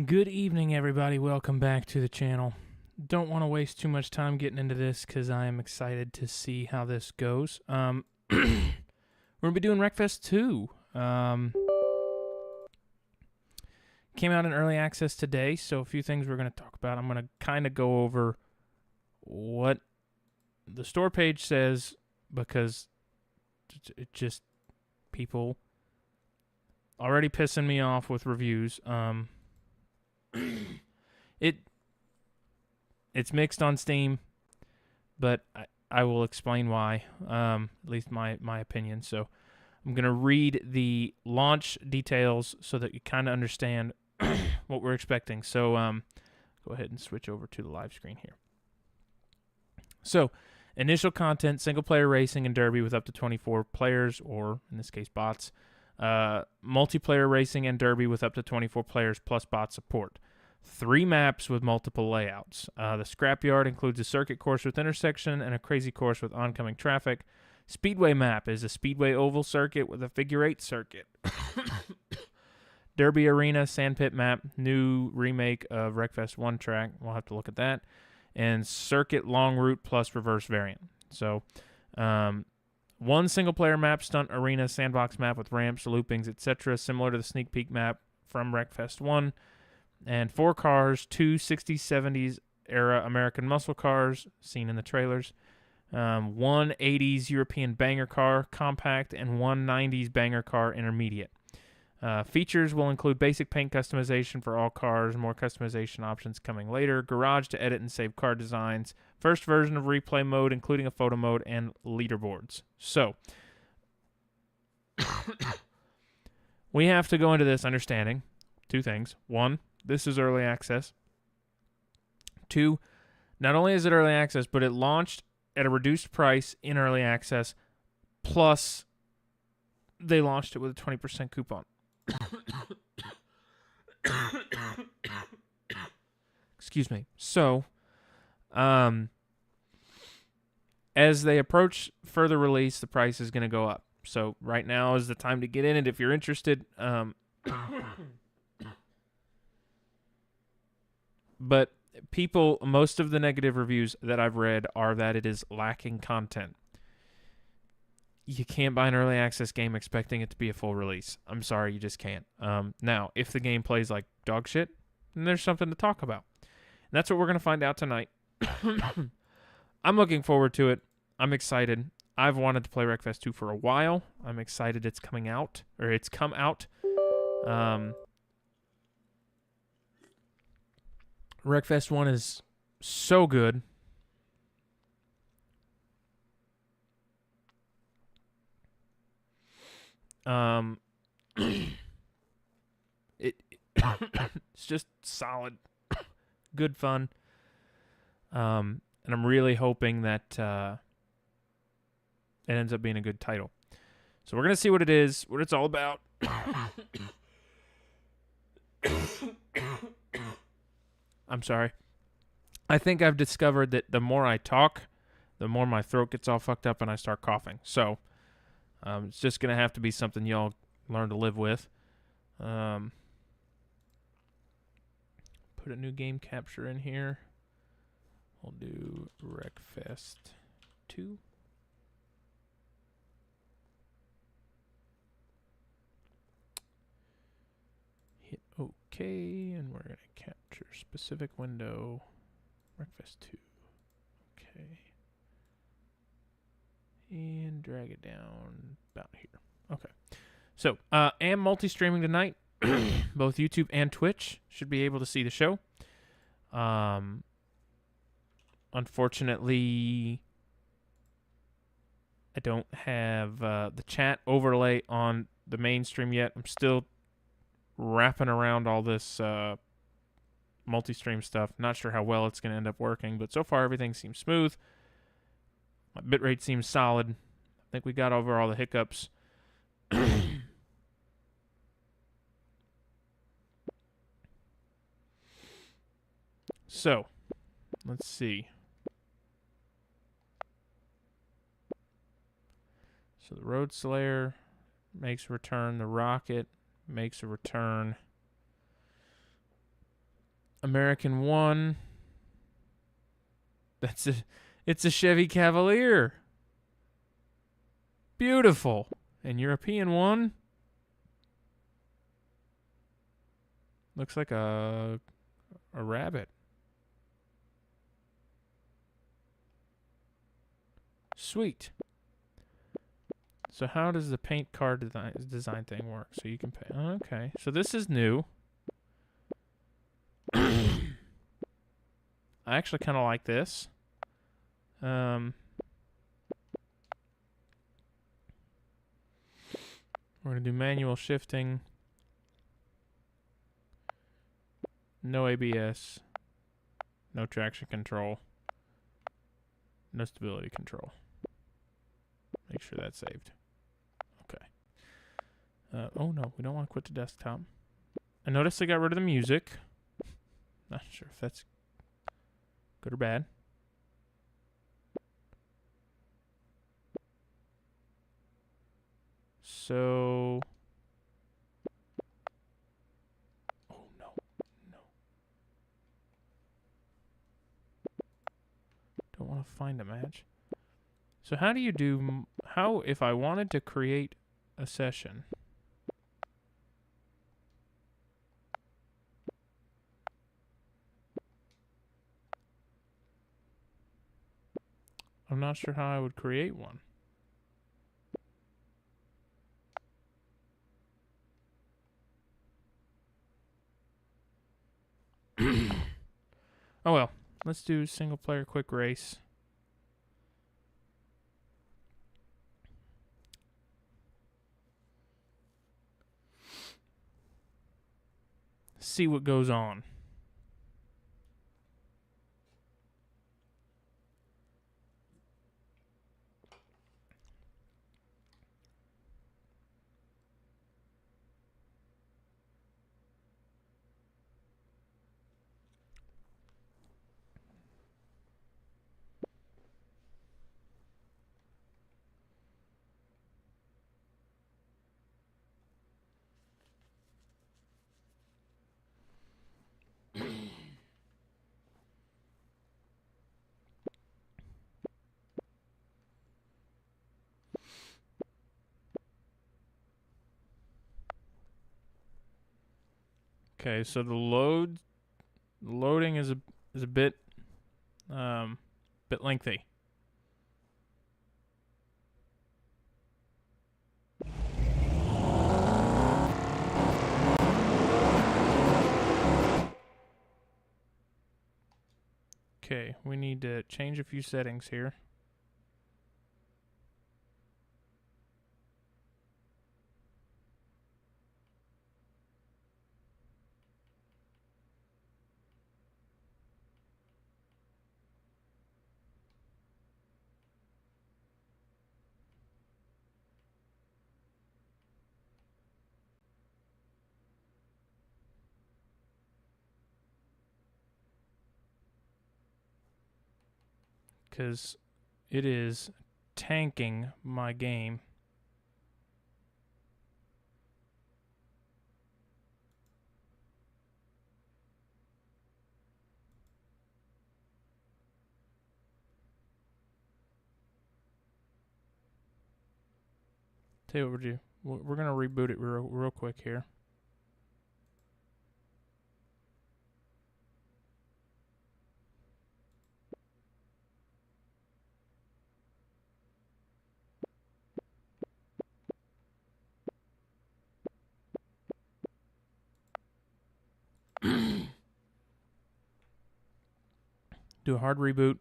Good evening, everybody. Welcome back to the channel. Don't want to waste too much time getting into this because I am excited to see how this goes. We're going to be doing Wreckfest 2. Came out in early access today, so a few things we're going to talk about. I'm going to kind of go over what the store page says because it just people already pissing me off with reviews. It's mixed on Steam, but I will explain why, at least my opinion. So I'm going to read the launch details so that you kind of understand what we're expecting. So go ahead and switch over to the live screen here. So initial content, single-player racing and derby with up to 24 players, or in this case bots. Multiplayer racing and derby with up to 24 players plus bot support. 3 maps with multiple layouts. The scrapyard includes a circuit course with intersection and a crazy course with oncoming traffic. Speedway map is a speedway oval circuit with a figure 8 circuit. Derby arena sandpit map, new remake of Wreckfest 1 track. We'll have to look at that. And circuit long route plus reverse variant. So, one single-player map, stunt arena, sandbox map with ramps, loopings, etc., similar to the sneak peek map from Wreckfest 1. And 4 cars, 2 60s, 70s era American muscle cars, seen in the trailers. 1 80s European banger car, compact, and 1 90s banger car, intermediate. Features will include basic paint customization for all cars, more customization options coming later, garage to edit and save car designs, first version of replay mode, including a photo mode, and leaderboards. So, we have to go into this understanding 2 things. 1, this is early access. 2, not only is it early access, but it launched at a reduced price in early access, plus they launched it with a 20% coupon. Excuse me. So, as they approach further release, the price is going to go up. So right now is the time to get in it if you're interested. But most of the negative reviews that I've read are that it is lacking content. You can't buy an early access game expecting it to be a full release. I'm sorry, you just can't. Now, if the game plays like dog shit, then there's something to talk about. And that's what we're going to find out tonight. I'm looking forward to it. I'm excited. I've wanted to play Wreckfest 2 for a while. I'm excited it's coming out, or it's come out. Wreckfest 1 is so good. It's just solid, good fun. And I'm really hoping that it ends up being a good title. So we're gonna see what it is, what it's all about. I'm sorry. I think I've discovered that the more I talk, the more my throat gets all fucked up and I start coughing. So it's just going to have to be something y'all learn to live with. Put a new game capture in here. We'll do Wreckfest 2. Hit OK, and we're going to capture specific window. Wreckfest 2. Okay. And drag it down about here. Okay. So, am multi-streaming tonight. Both YouTube and Twitch should be able to see the show. Unfortunately, I don't have the chat overlay on the main stream yet. I'm still wrapping around all this multi-stream stuff. Not sure how well it's going to end up working, but so far everything seems smooth. My bitrate seems solid. I think we got over all the hiccups. So, let's see. So the Road Slayer makes a return. The Rocket makes a return. American 1. It's a Chevy Cavalier. Beautiful. And European 1 looks like a rabbit. Sweet. So how does the paint card design thing work? So you can pay. Okay. So this is new. I actually kind of like this. We're going to do manual shifting. No ABS. No traction control. No stability control. Make sure that's saved. Okay. Oh no, we don't want to quit the desktop. I noticed I got rid of the music. Not sure if that's good or bad. So, oh no, no. Don't want to find a match. So how do you do, how, if I wanted to create a session, I'm not sure how I would create one. Oh well, let's do single player quick race. See what goes on. Okay, so the loading is a bit lengthy. Okay, we need to change a few settings here. Because it is tanking my game. Tell you what we're do. We're gonna reboot it real quick here. Do a hard reboot.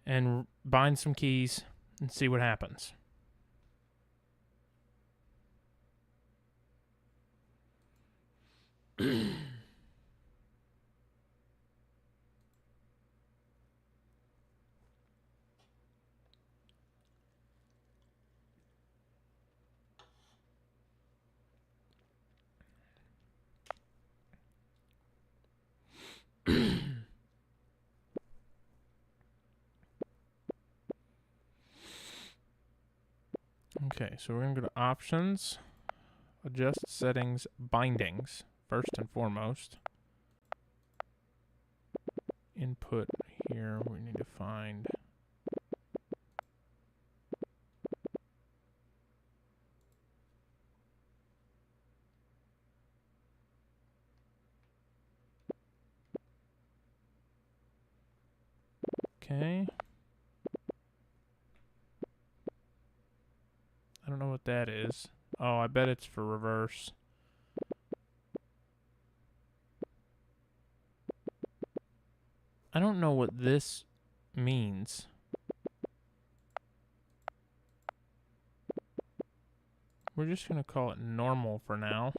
And bind some keys and see what happens. Okay, so we're gonna go to options, adjust settings bindings first and foremost. Input here, we need to find okay. I don't know what that is. Oh, I bet it's for reverse. I don't know what this means. We're just going to call it normal for now.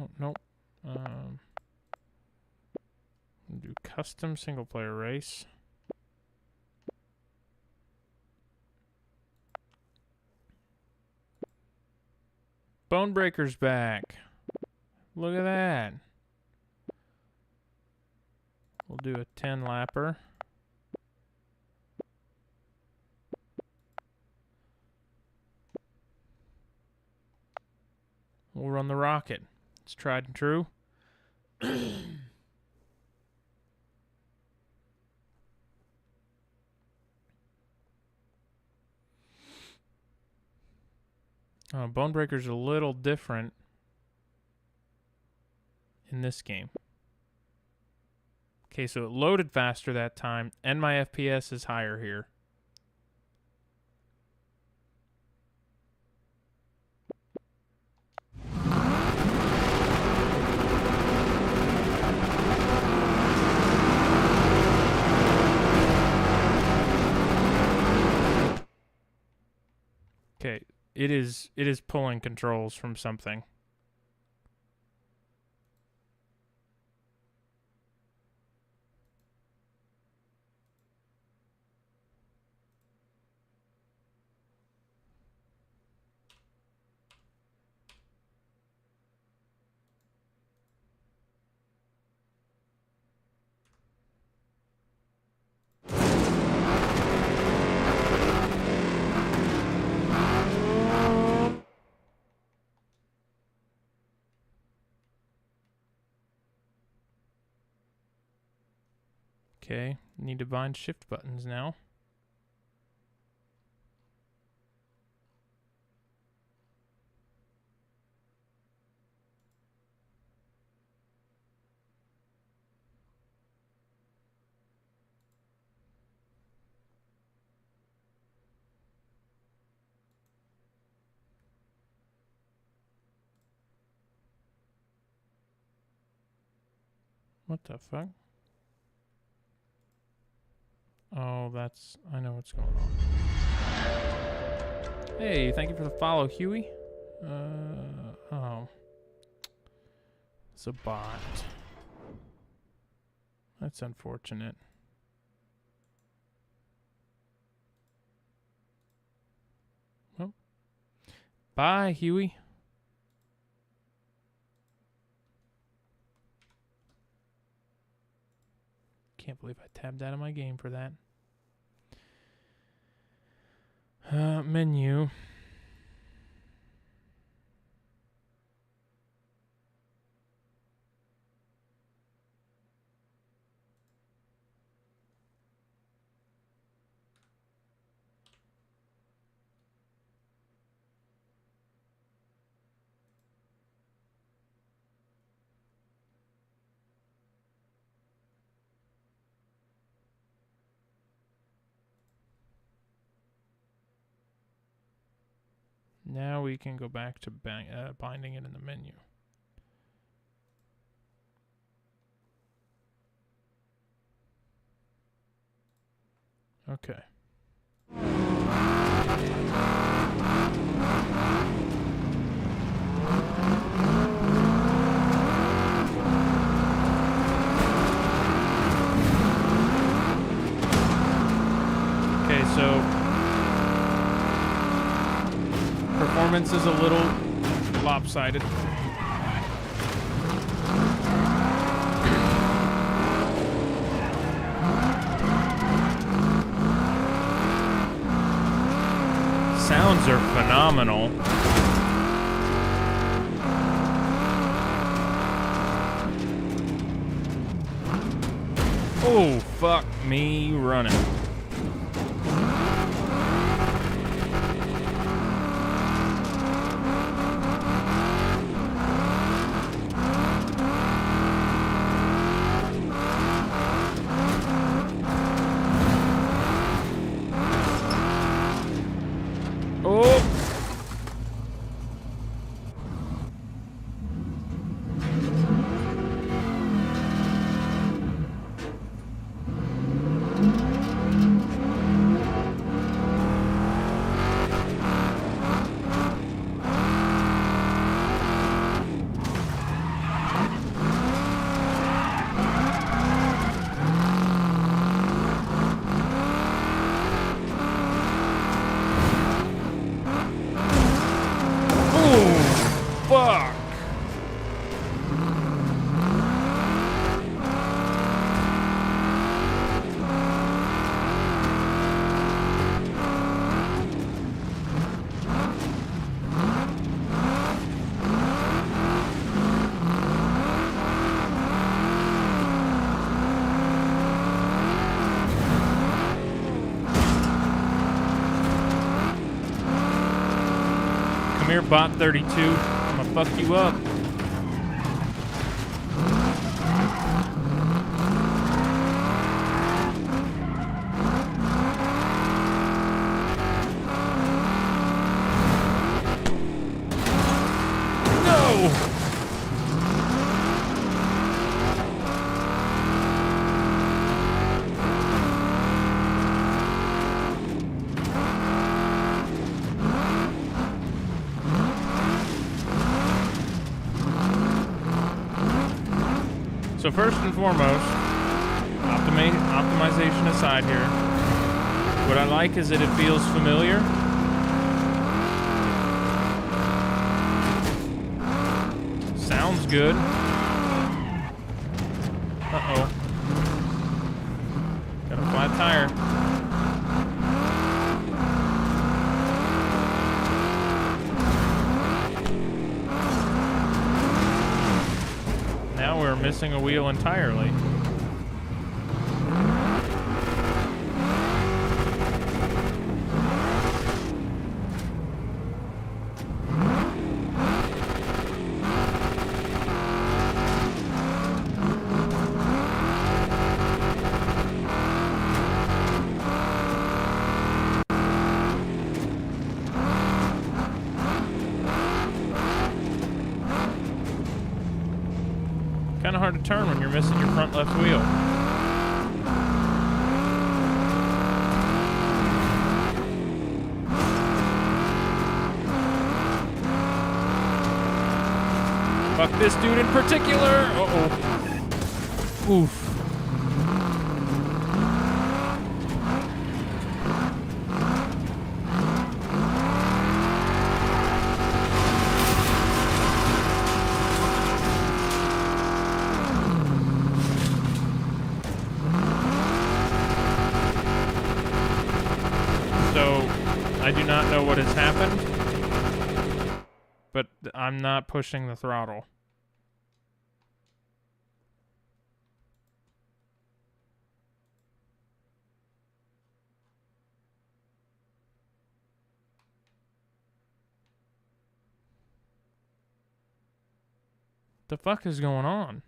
Oh, nope. Do custom single player race. Bonebreaker's back. Look at that. We'll do a 10 lapper. We'll run the rocket. It's tried and true. Bonebreaker's a little different in this game. Okay, so it loaded faster that time, and my FPS is higher here. Okay, it is pulling controls from something. Okay, need to bind shift buttons now. What the fuck? Oh, that's... I know what's going on. Hey, thank you for the follow, Huey. Oh. It's a bot. That's unfortunate. Well, bye, Huey. Can't believe I tabbed out of my game for that. Menu. Now we can go back to binding it in the menu. Okay. Okay, so performance is a little lopsided. phenomenal. Oh, fuck me running. Oh! Fuck! Come here, bot 32. I'm gonna fuck you up. No! So first and foremost, optimization aside here, what I like is that it feels familiar. Sounds good. Uh-oh. Got a flat tire. Now we're missing a wheel entirely. Kind of hard to turn when you're missing your front left wheel. Fuck this dude in particular. Uh-oh. Oof. I do not know what has happened, but I'm not pushing the throttle. The fuck is going on?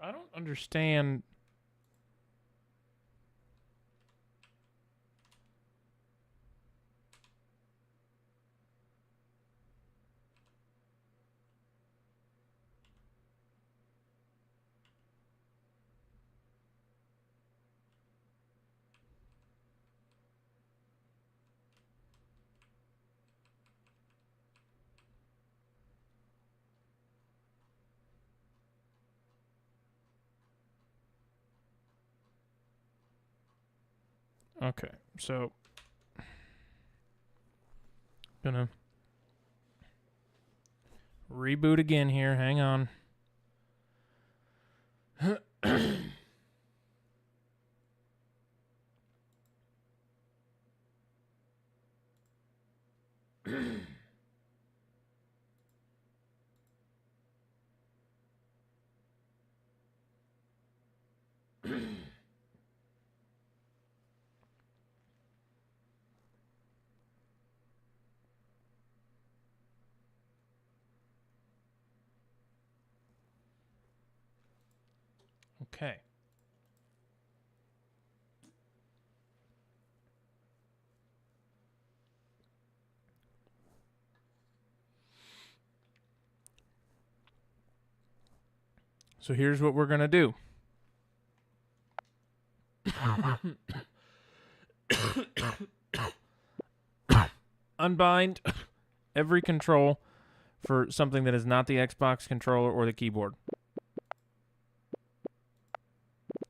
I don't understand. Okay, so Gonna reboot again here. Hang on. Okay. So here's what we're going to do. Unbind every control for something that is not the Xbox controller or the keyboard.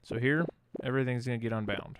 So here, everything's going to get unbound.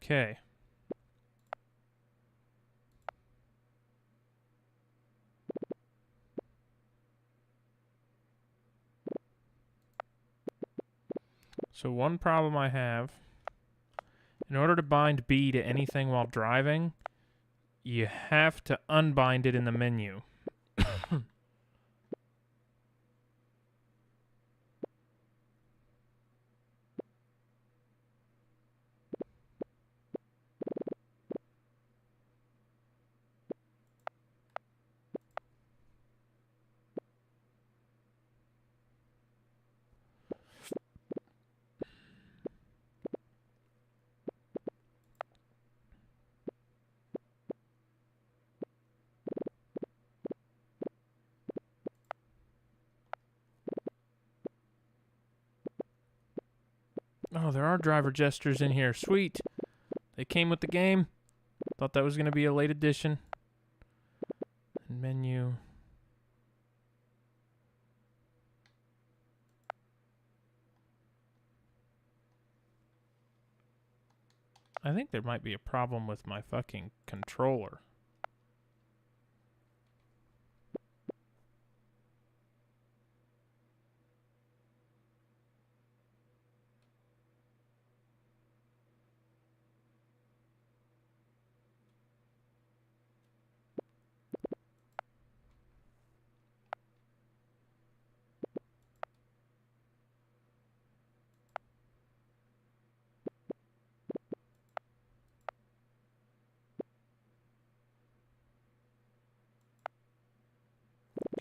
Okay. So one problem I have, in order to bind B to anything while driving, you have to unbind it in the menu. Oh, there are driver gestures in here. Sweet. They came with the game. Thought that was going to be a late addition. Menu. I think there might be a problem with my fucking controller.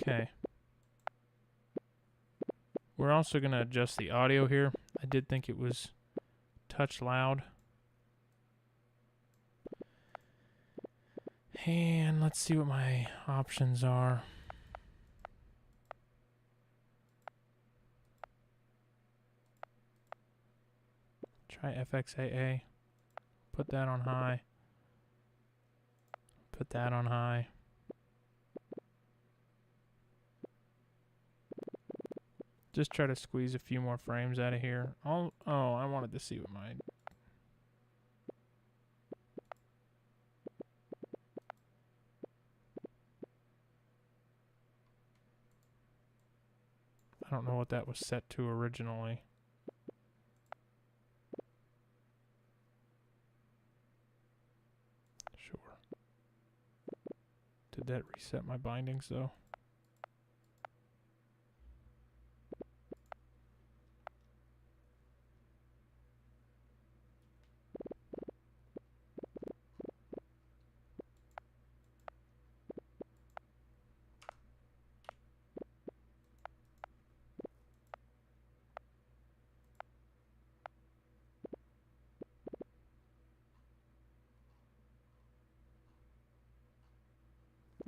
Okay. We're also going to adjust the audio here. I did think it was touch loud. And let's see what my options are. Try FXAA. Put that on high. Put that on high. Just try to squeeze a few more frames out of here. Oh, I wanted to see what my... I don't know what that was set to originally. Sure. Did that reset my bindings though?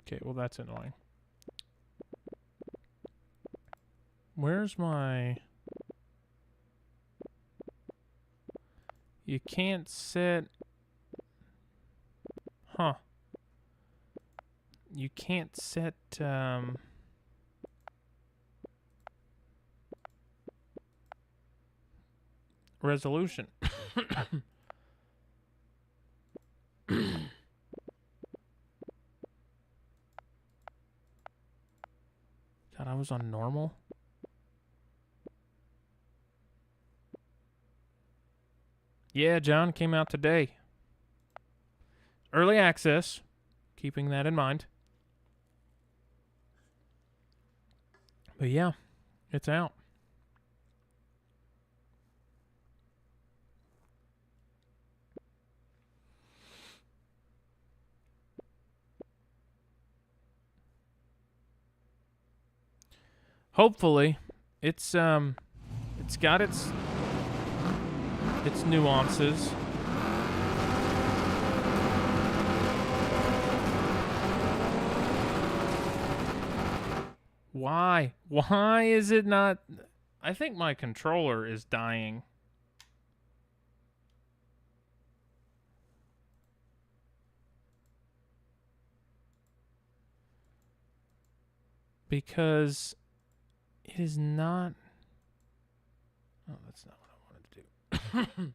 Okay, well that's annoying. Where's my... You can't set... Huh. You can't set, resolution. God, I was on normal. Yeah, John, came out today. Early access, keeping that in mind. But yeah, it's out. Hopefully, it's got its nuances. Why? Why is it not? I think my controller is dying. Because it is not... Oh, that's not what I wanted to do.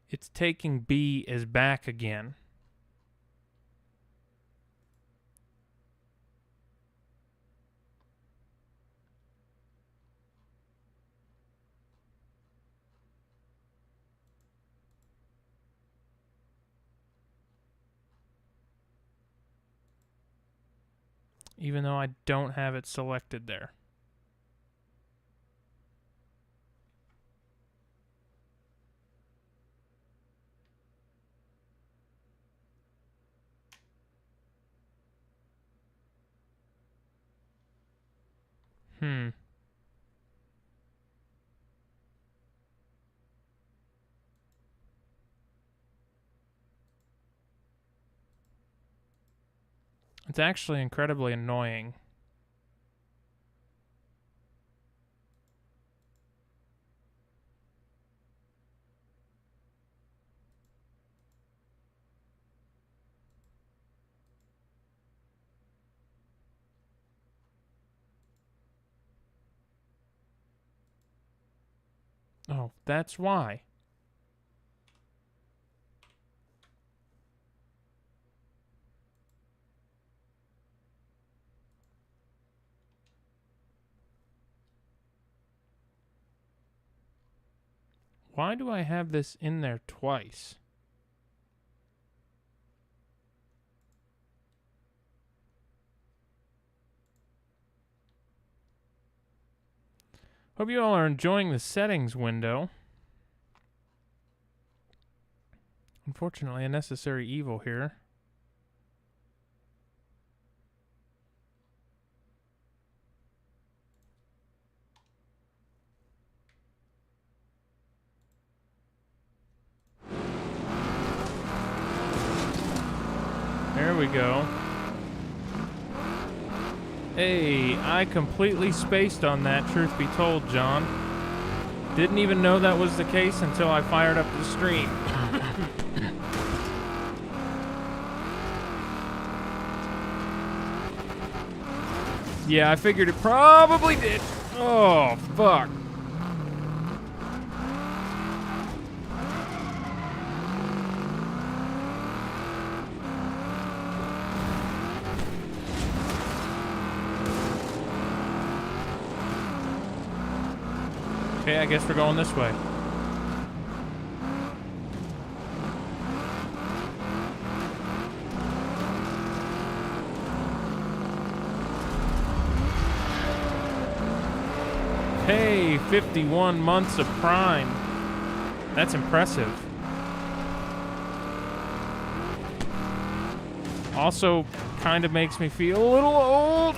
It's taking B as back again. Even though I don't have it selected there. It's actually incredibly annoying. Oh, that's why. Why do I have this in there twice? Hope you all are enjoying the settings window. Unfortunately, a necessary evil here. There we go. Hey, I completely spaced on that, truth be told, John. Didn't even know that was the case until I fired up the stream. Yeah, I figured it probably did. Oh, fuck. Okay, I guess we're going this way. Hey, 51 months of Prime. That's impressive. Also, kind of makes me feel a little old.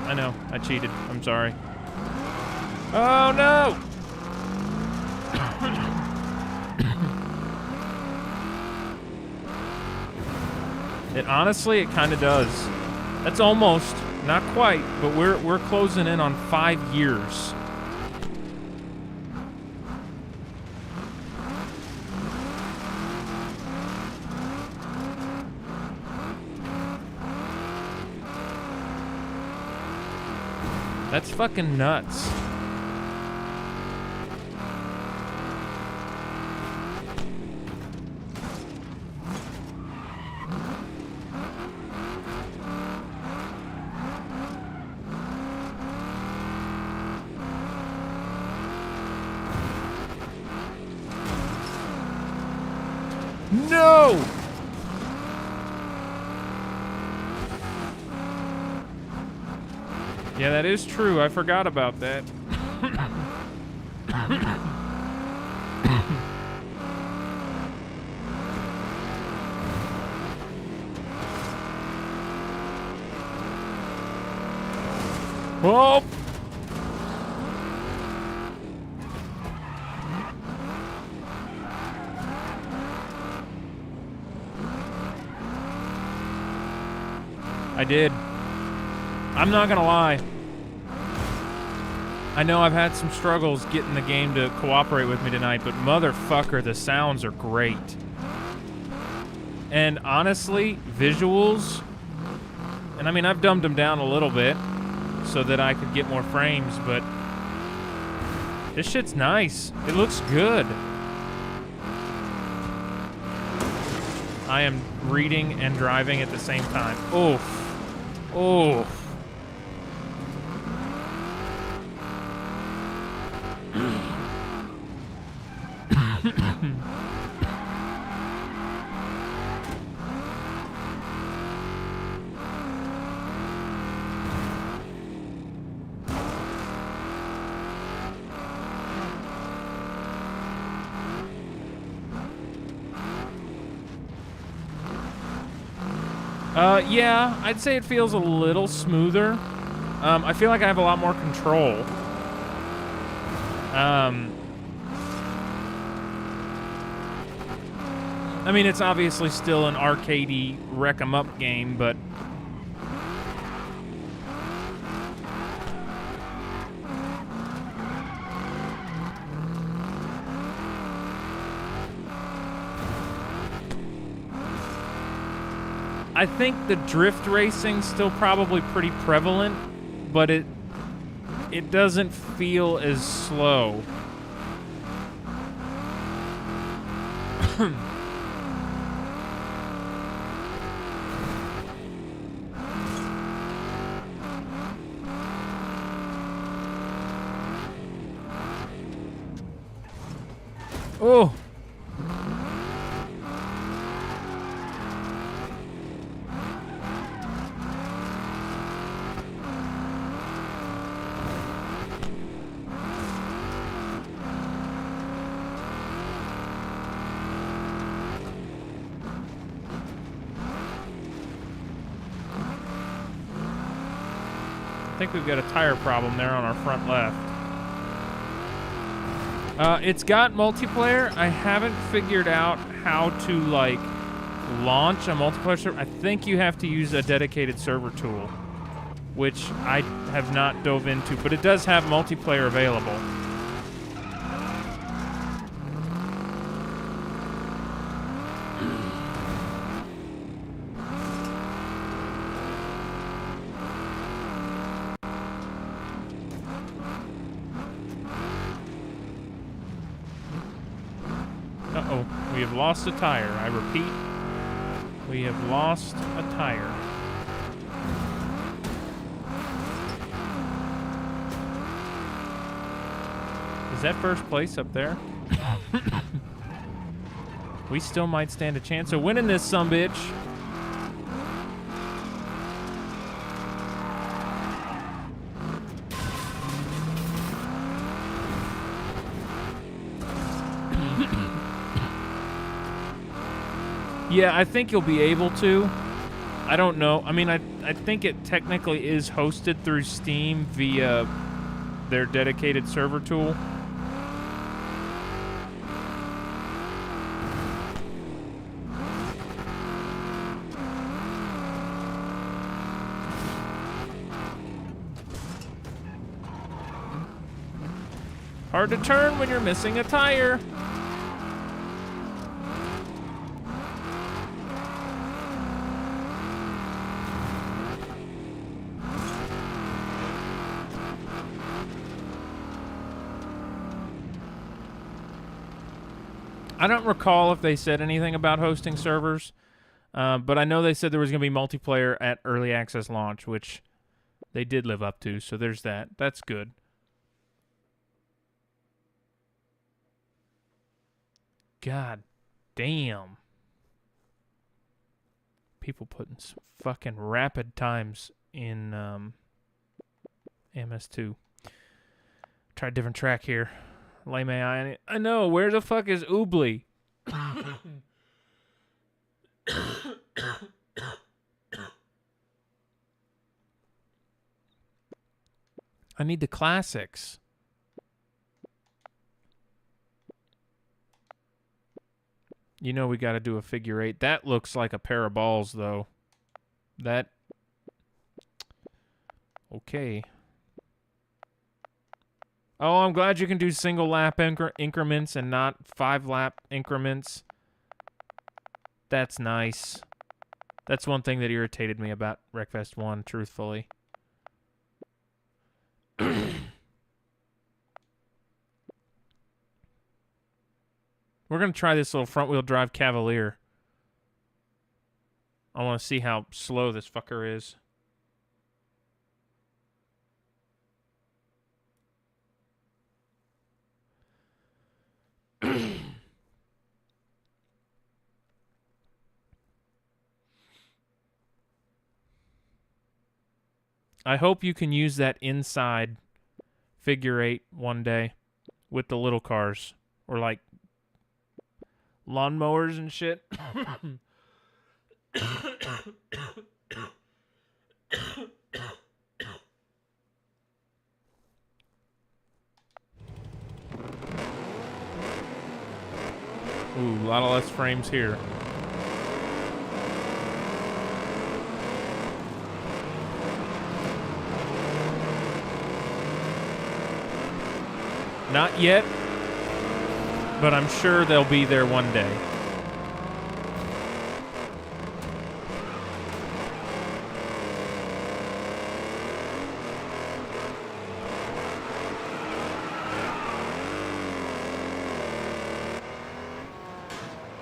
I know, I cheated. I'm sorry. Oh, no! It honestly, it kind of does. That's almost, not quite, but we're closing in on 5 years. That's fucking nuts. No! Yeah, that is true. I forgot about that. Oh! I did. I'm not gonna lie. I know I've had some struggles getting the game to cooperate with me tonight, but motherfucker, the sounds are great. And honestly, visuals, and I mean, I've dumbed them down a little bit so that I could get more frames, but this shit's nice. It looks good. I am reading and driving at the same time. Oof. Oof. Yeah, I'd say it feels a little smoother. I feel like I have a lot more control. I mean, it's obviously still an arcadey wreck 'em up game, but I think the drift racing's still probably pretty prevalent, but it doesn't feel as slow. Oh. I think we've got a tire problem there on our front left. It's got multiplayer. I haven't figured out how to, like, launch a multiplayer server. I think you have to use a dedicated server tool, which I have not dove into, but it does have multiplayer available. Uh-oh, we have lost a tire. I repeat, we have lost a tire. Is that first place up there? We still might stand a chance of winning this sumbitch. Yeah, I think you'll be able to. I don't know. I mean, I think it technically is hosted through Steam via their dedicated server tool. Hard to turn when you're missing a tire. I don't recall if they said anything about hosting servers, but I know they said there was going to be multiplayer at early access launch, which they did live up to, so there's that. That's good. God damn. People putting some fucking rapid times in MS2. Try a different track here. Lame AI. I know. Where the fuck is Oobly? I need the classics. You know we got to do a figure eight. That looks like a pair of balls, though. That... Okay. Oh, I'm glad you can do single lap increments and not 5 lap increments. That's nice. That's one thing that irritated me about Wreckfest 1, truthfully. We're going to try this little front-wheel drive Cavalier. I want to see how slow this fucker is. I hope you can use that inside figure eight one day with the little cars or like lawnmowers and shit. Ooh, a lot of less frames here. Not yet, but I'm sure they'll be there one day.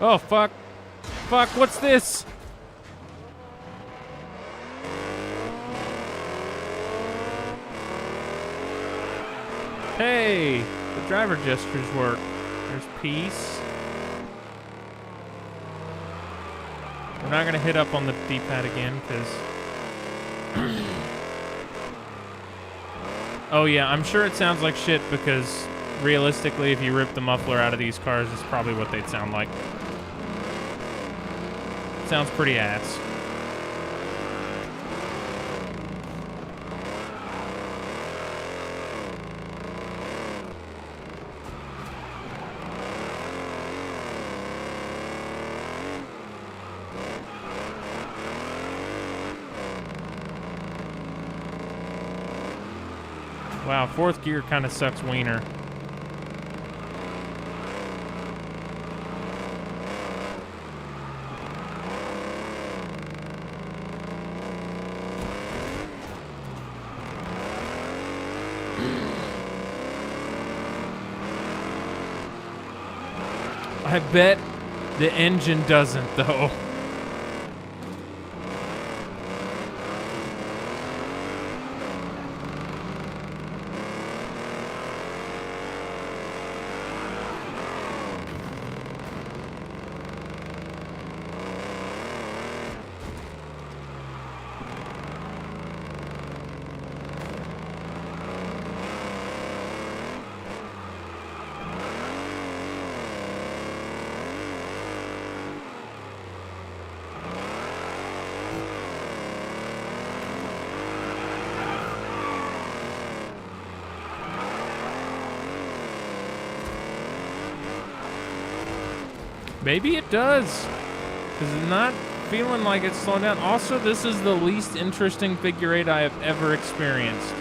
Oh, fuck. Fuck, what's this? Hey, the driver gestures work. There's peace. We're not going to hit up on the D-pad again, because... Oh, yeah, I'm sure it sounds like shit, because realistically, if you rip the muffler out of these cars, it's probably what they'd sound like. Sounds pretty ass. Wow, fourth gear kind of sucks wiener. I bet the engine doesn't, though. Maybe it does. Because it's not feeling like it's slowing down. Also, this is the least interesting figure eight I have ever experienced.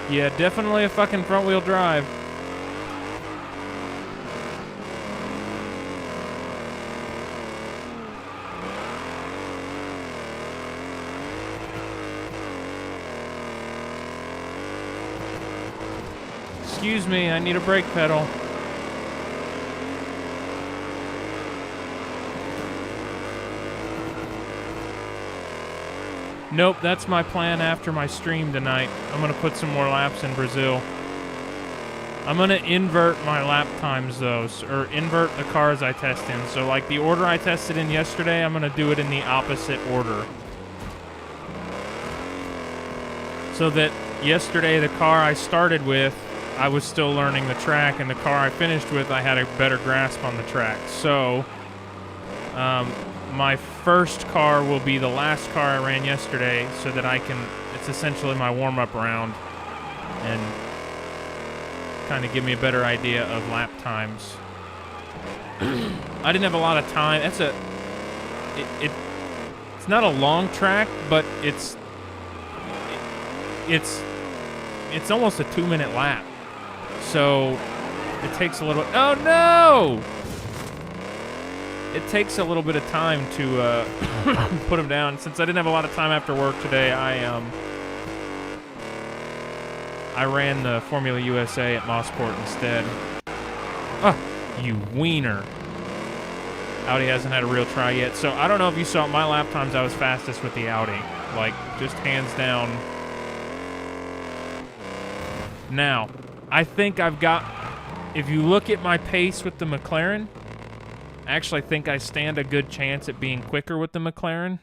Yeah, definitely a fucking front-wheel drive. Excuse me, I need a brake pedal. Nope, that's my plan after my stream tonight. I'm gonna put some more laps in Brazil. I'm gonna invert my lap times though, or invert the cars I test in. So like the order I tested in yesterday, I'm gonna do it in the opposite order. So that yesterday the car I started with, I was still learning the track, and the car I finished with, I had a better grasp on the track. So, my first car will be the last car I ran yesterday, so that I can, it's essentially my warm-up round, and kind of give me a better idea of lap times. I didn't have a lot of time. It's not a long track, but it's almost a 2-minute lap. So it takes a little. Oh no! It takes a little bit of time to put them down. Since I didn't have a lot of time after work today, I ran the Formula USA at Mossport instead. Oh, you wiener! Audi hasn't had a real try yet, so I don't know if you saw my lap times. I was fastest with the Audi, like just hands down. Now, I think I've got, if you look at my pace with the McLaren, I actually think I stand a good chance at being quicker with the McLaren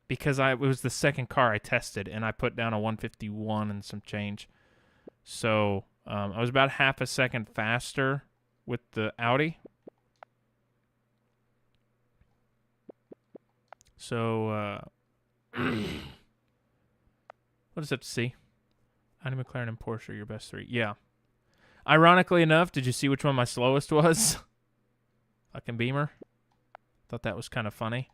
because it was the second car I tested, and I put down a 151 and some change. So I was about half a second faster with the Audi. So, what does that see? Audi, McLaren, and Porsche are your best three. Yeah. Ironically enough, did you see which one my slowest was? Fucking Beamer. Thought that was kind of funny.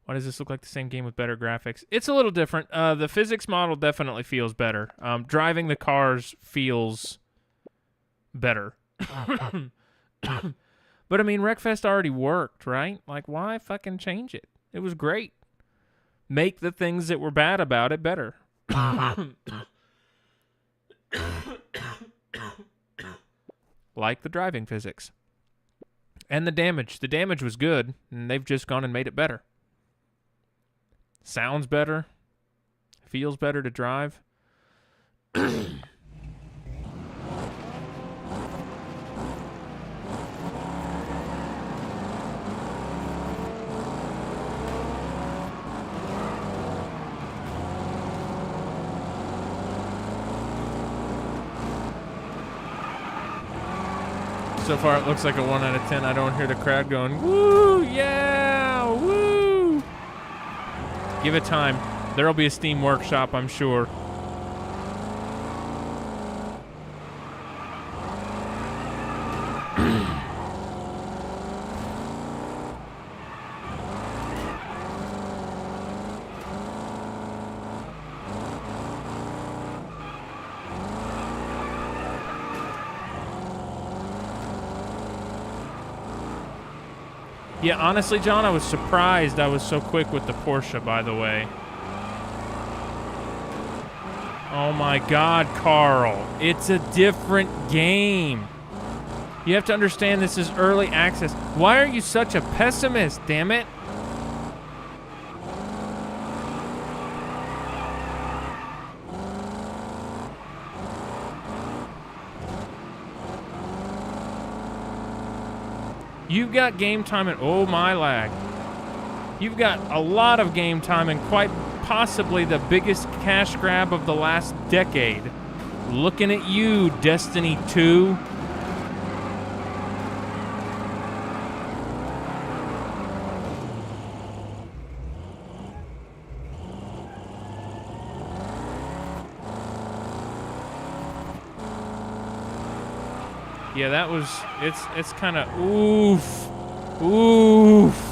Why does this look like the same game with better graphics? It's a little different. The physics model definitely feels better. Driving the cars feels better. But, I mean, Wreckfest already worked, right? Like, why fucking change it? It was great. Make the things that were bad about it better. Like the driving physics. And the damage. The damage was good, and they've just gone and made it better. Sounds better. Feels better to drive. So far, it looks like a 1 out of 10. I don't hear the crowd going, woo, yeah, woo. Give it time. There'll be a Steam workshop, I'm sure. Yeah, honestly, John, I was surprised I was so quick with the Porsche, by the way. Oh my God, Carl. It's a different game. You have to understand this is early access. Why are you such a pessimist, damn it? You've got game time and oh my lag. You've got a lot of game time and quite possibly the biggest cash grab of the last decade. Looking at you, Destiny 2. Yeah, that was, it's kind of, oof. Oof.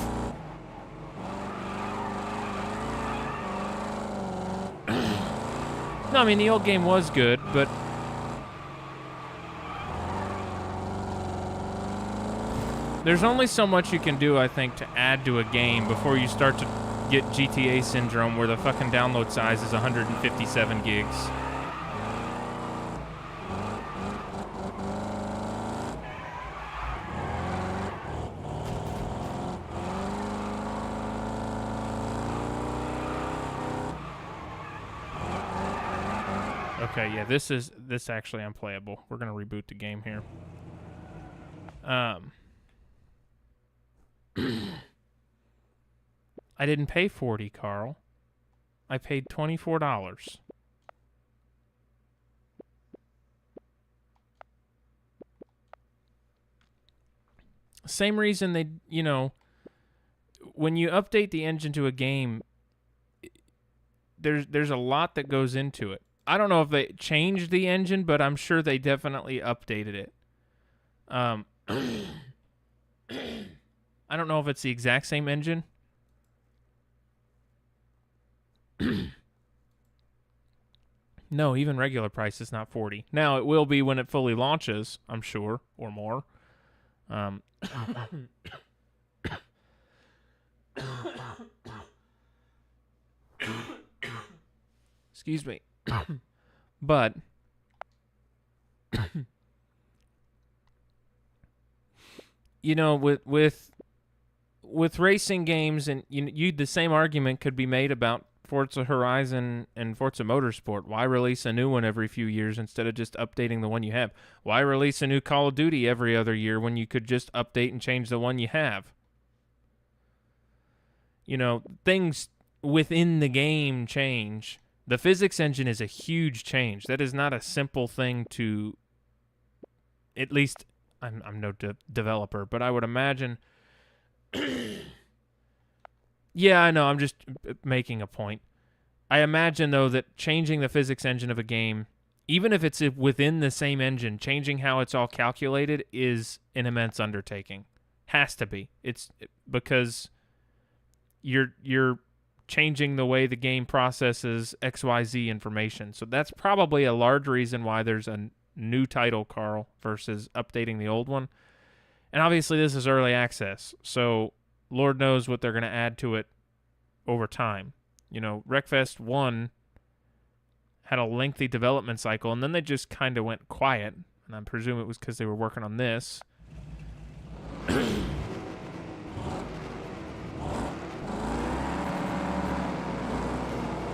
No, I mean, the old game was good, but there's only so much you can do, I think, to add to a game before you start to get GTA syndrome where the fucking download size is 157 gigs. Okay, yeah, this actually unplayable. We're gonna reboot the game here. I didn't pay $40, Carl. I paid $24. Same reason they, you know, when you update the engine to a game, there's a lot that goes into it. I don't know if they changed the engine, but I'm sure they definitely updated it. I don't know if it's the exact same engine. No, even regular price is not $40. Now, it will be when it fully launches, I'm sure, or more. Excuse me. But you know, with racing games, and you the same argument could be made about Forza Horizon and Forza Motorsport. Why release a new one every few years instead of just updating the one you have? Why release a new Call of Duty every other year when you could just update and change the one you have? You know, things within the game change. The physics engine is a huge change. That is not a simple thing to, at least, I'm no developer, but I would imagine. Yeah, I know, I'm just making a point. I imagine, though, that changing the physics engine of a game, even if it's within the same engine, changing how it's all calculated is an immense undertaking. Has to be. It's because you're changing the way the game processes XYZ information. So that's probably a large reason why there's a new title, Carl, versus updating the old one. And obviously this is early access, so Lord knows what they're going to add to it over time. You know, Wreckfest 1 had a lengthy development cycle, and then they just kind of went quiet. And I presume it was because they were working on this.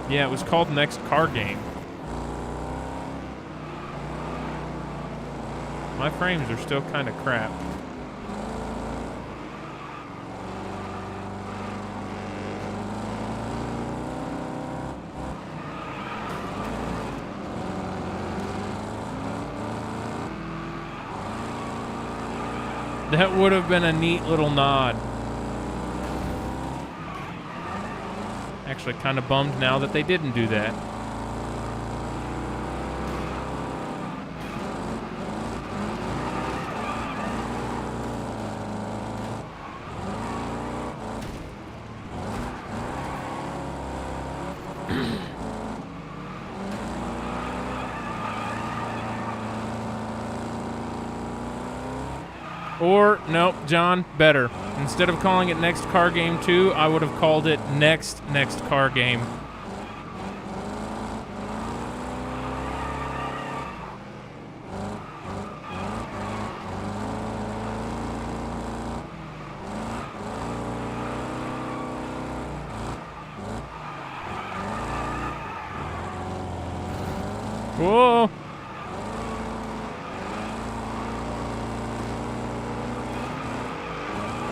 Yeah, it was called Next Car Game. My frames are still kind of crap. That would have been a neat little nod. Actually kind of bummed now that they didn't do that. Or, nope, John, better. Instead of calling it Next Car Game 2, I would have called it Next Car Game. Whoa!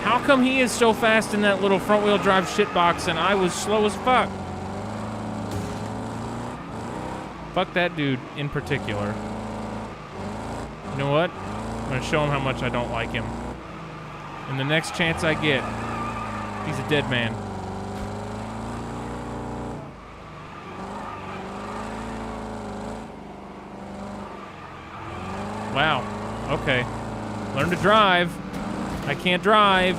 How come he is so fast in that little front-wheel drive shitbox and I was slow as fuck? Fuck that dude in particular. You know what? I'm gonna show him how much I don't like him. And the next chance I get, he's a dead man. Wow. Okay. Learn to drive. I can't drive.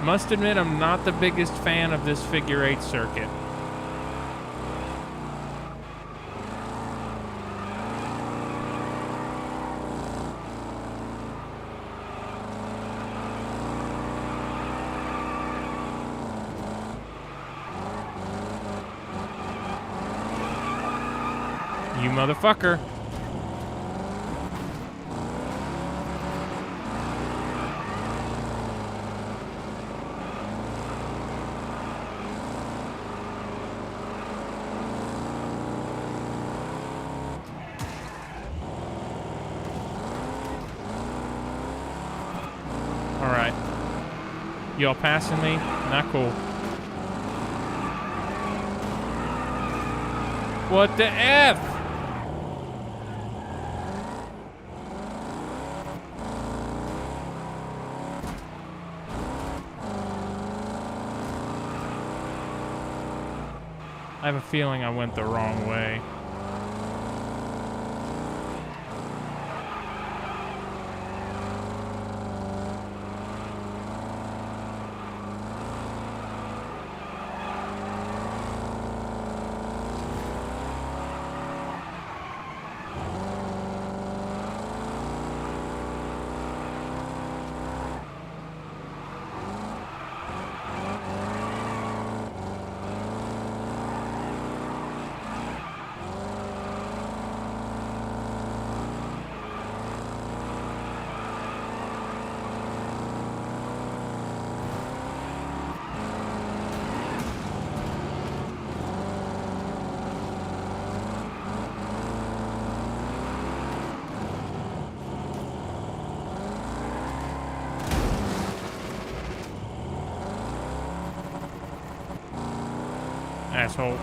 Must admit, I'm not the biggest fan of this figure 8 circuit. You motherfucker. Alright. Y'all passing me? Not cool. What the F? I have a feeling I went the wrong way. Asshole.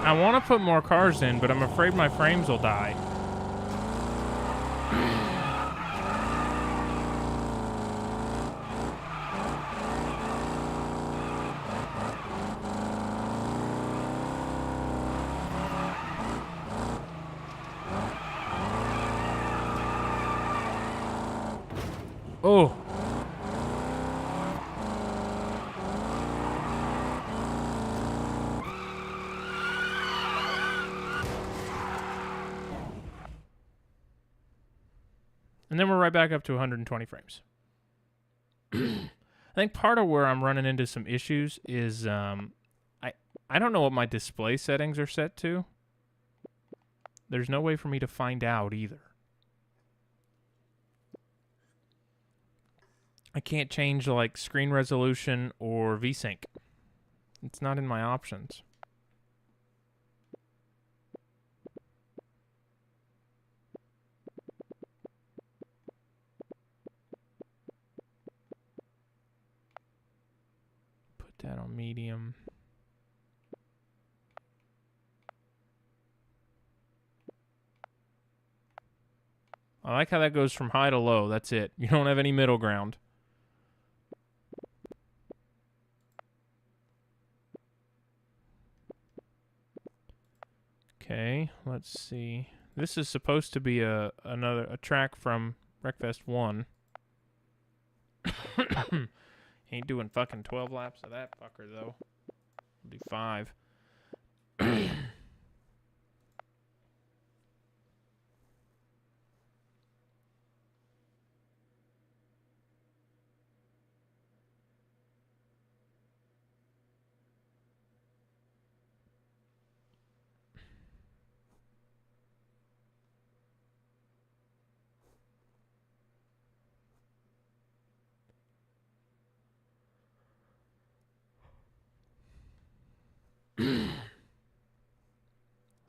I want to put more cars in, but I'm afraid my frames will die. Oh. And then we're right back up to 120 frames. I think part of where I'm running into some issues is I don't know what my display settings are set to. There's no way for me to find out either. I can't change like screen resolution or VSync. It's not in my options. medium. I like how that goes from high to low. That's it. You don't have any middle ground. Okay, let's see. This is supposed to be a track from Wreckfest 1. Ain't doing fucking 12 laps of that fucker, though. I'll do 5.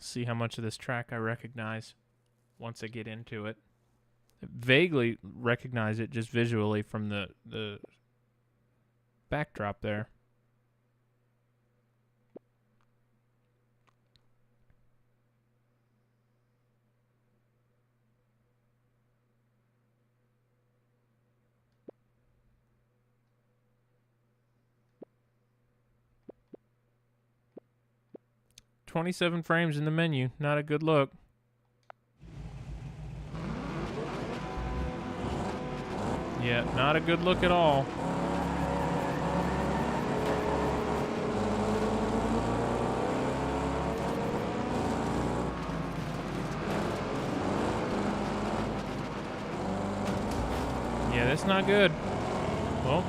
See how much of this track I recognize once I get into it. I vaguely recognize it just visually from the backdrop there. $27 frames in the menu. Not a good look. Yeah, not a good look at all. Yeah, that's not good. Well.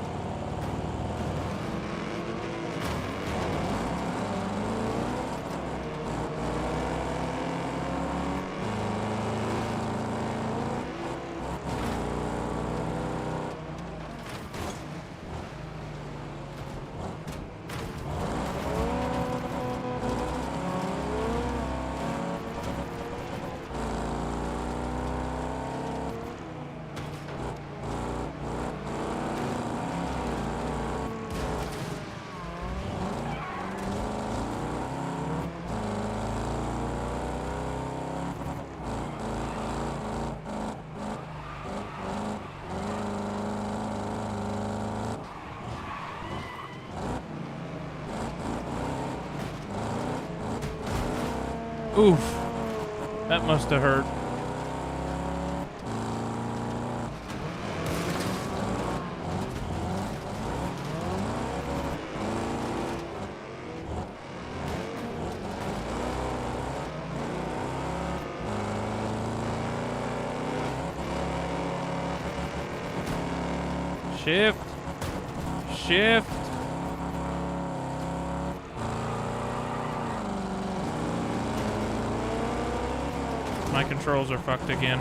Oof. That must have hurt. Shift. Shift. My controls are fucked again.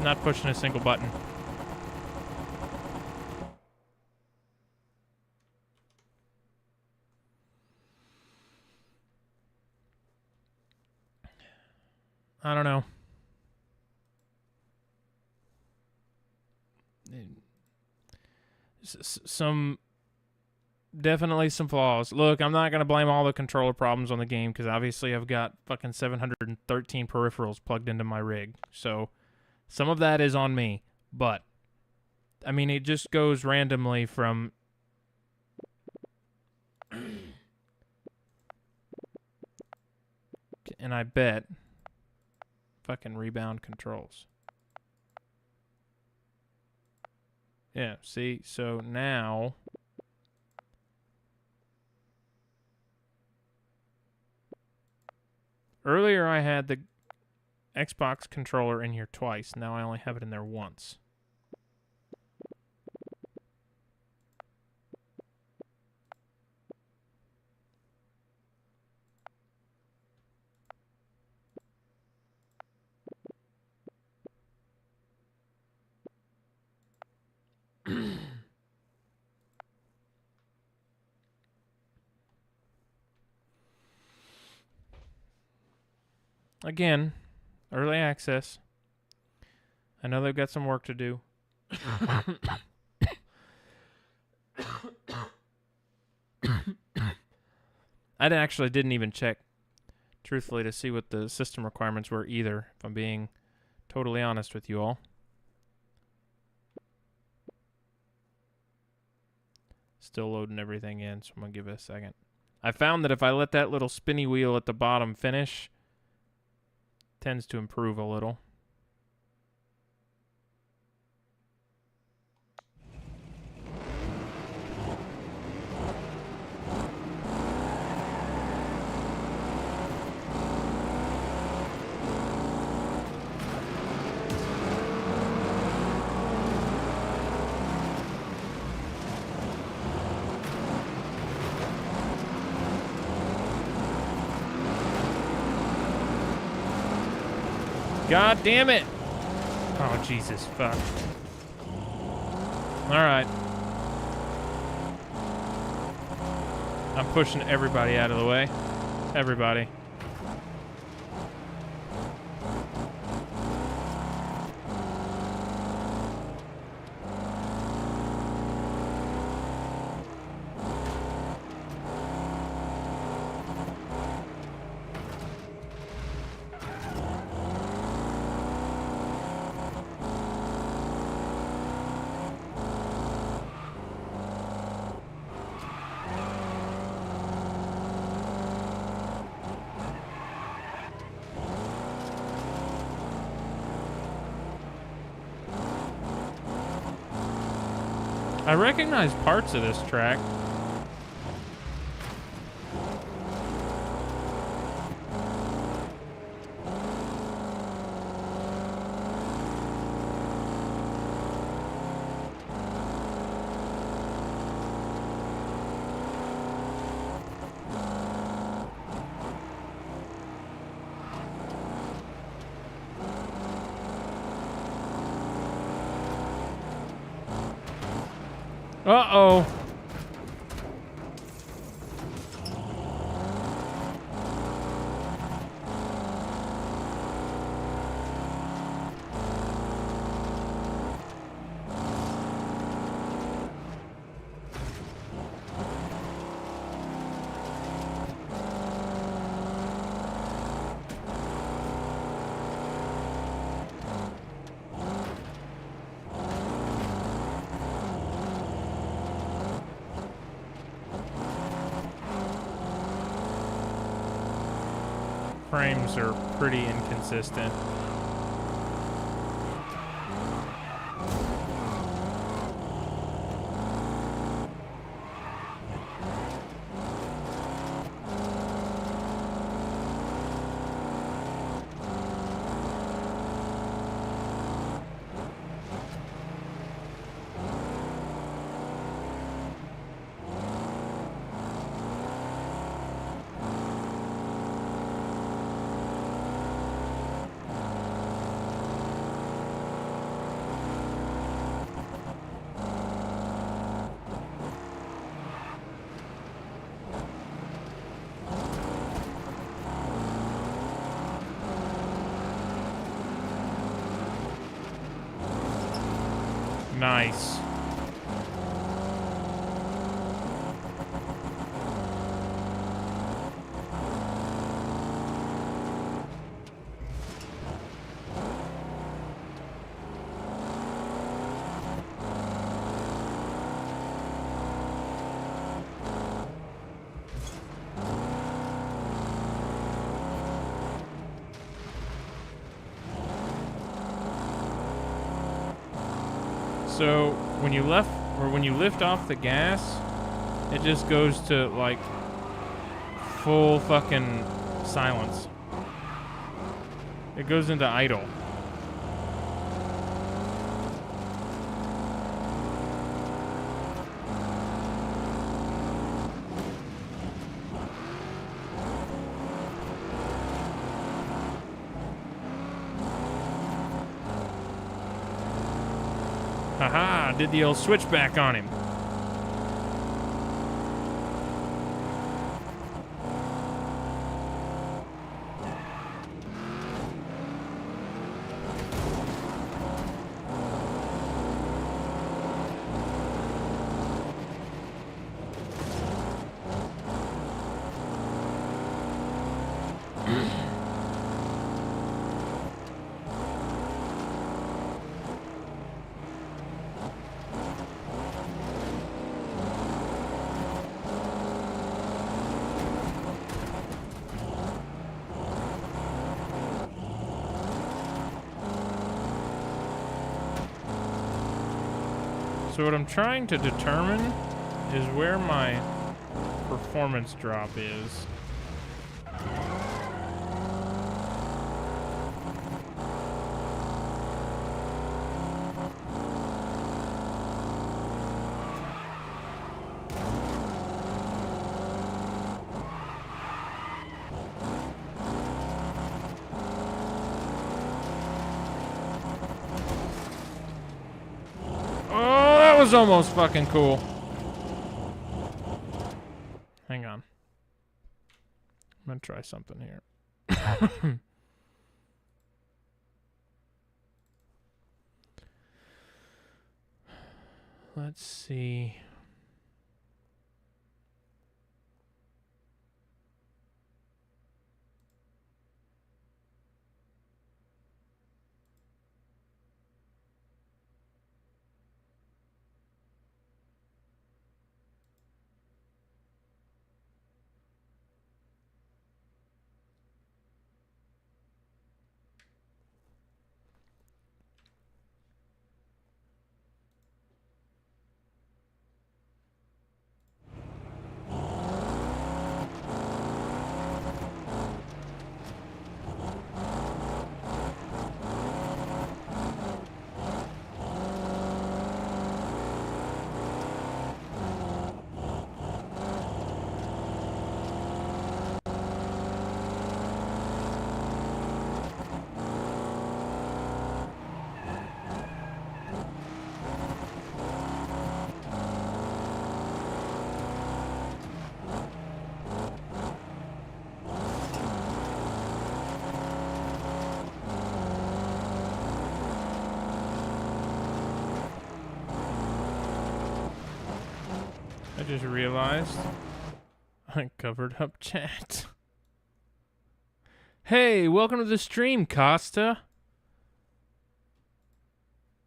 Not pushing a single button. I don't know. Definitely some flaws. Look, I'm not going to blame all the controller problems on the game because obviously I've got fucking 713 peripherals plugged into my rig. So some of that is on me. But, I mean, it just goes randomly from... And I bet... Fucking rebound controls. Yeah, see? So now... Earlier I had the Xbox controller in here twice. Now I only have it in there once. Again, early access. I know they've got some work to do. I actually didn't even check, truthfully, to see what the system requirements were either, if I'm being totally honest with you all. Still loading everything in, so I'm going to give it a second. I found that if I let that little spinny wheel at the bottom finish, it tends to improve a little. God damn it! Oh, Jesus, fuck. Alright. I'm pushing everybody out of the way. Everybody. I recognize parts of this track. Uh-oh. Frames are pretty inconsistent. Nice. So when you lift off the gas, it just goes to like full fucking silence. It goes into idle. Haha, did the old switchback on him. So what I'm trying to determine is where my performance drop is. Was almost fucking cool. Hang on. I'm gonna try something here. Let's see. I just realized I covered up chat. Hey, welcome to the stream, Costa.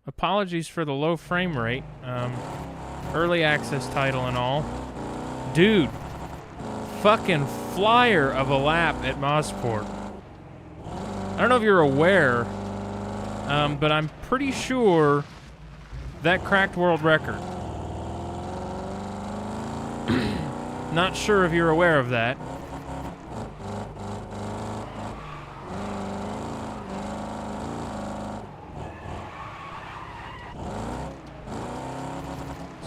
Apologies for the low frame rate. Early access title and all. Dude, fucking flyer of a lap at Mosport. I don't know if you're aware, but I'm pretty sure that cracked world record. Not sure if you're aware of that.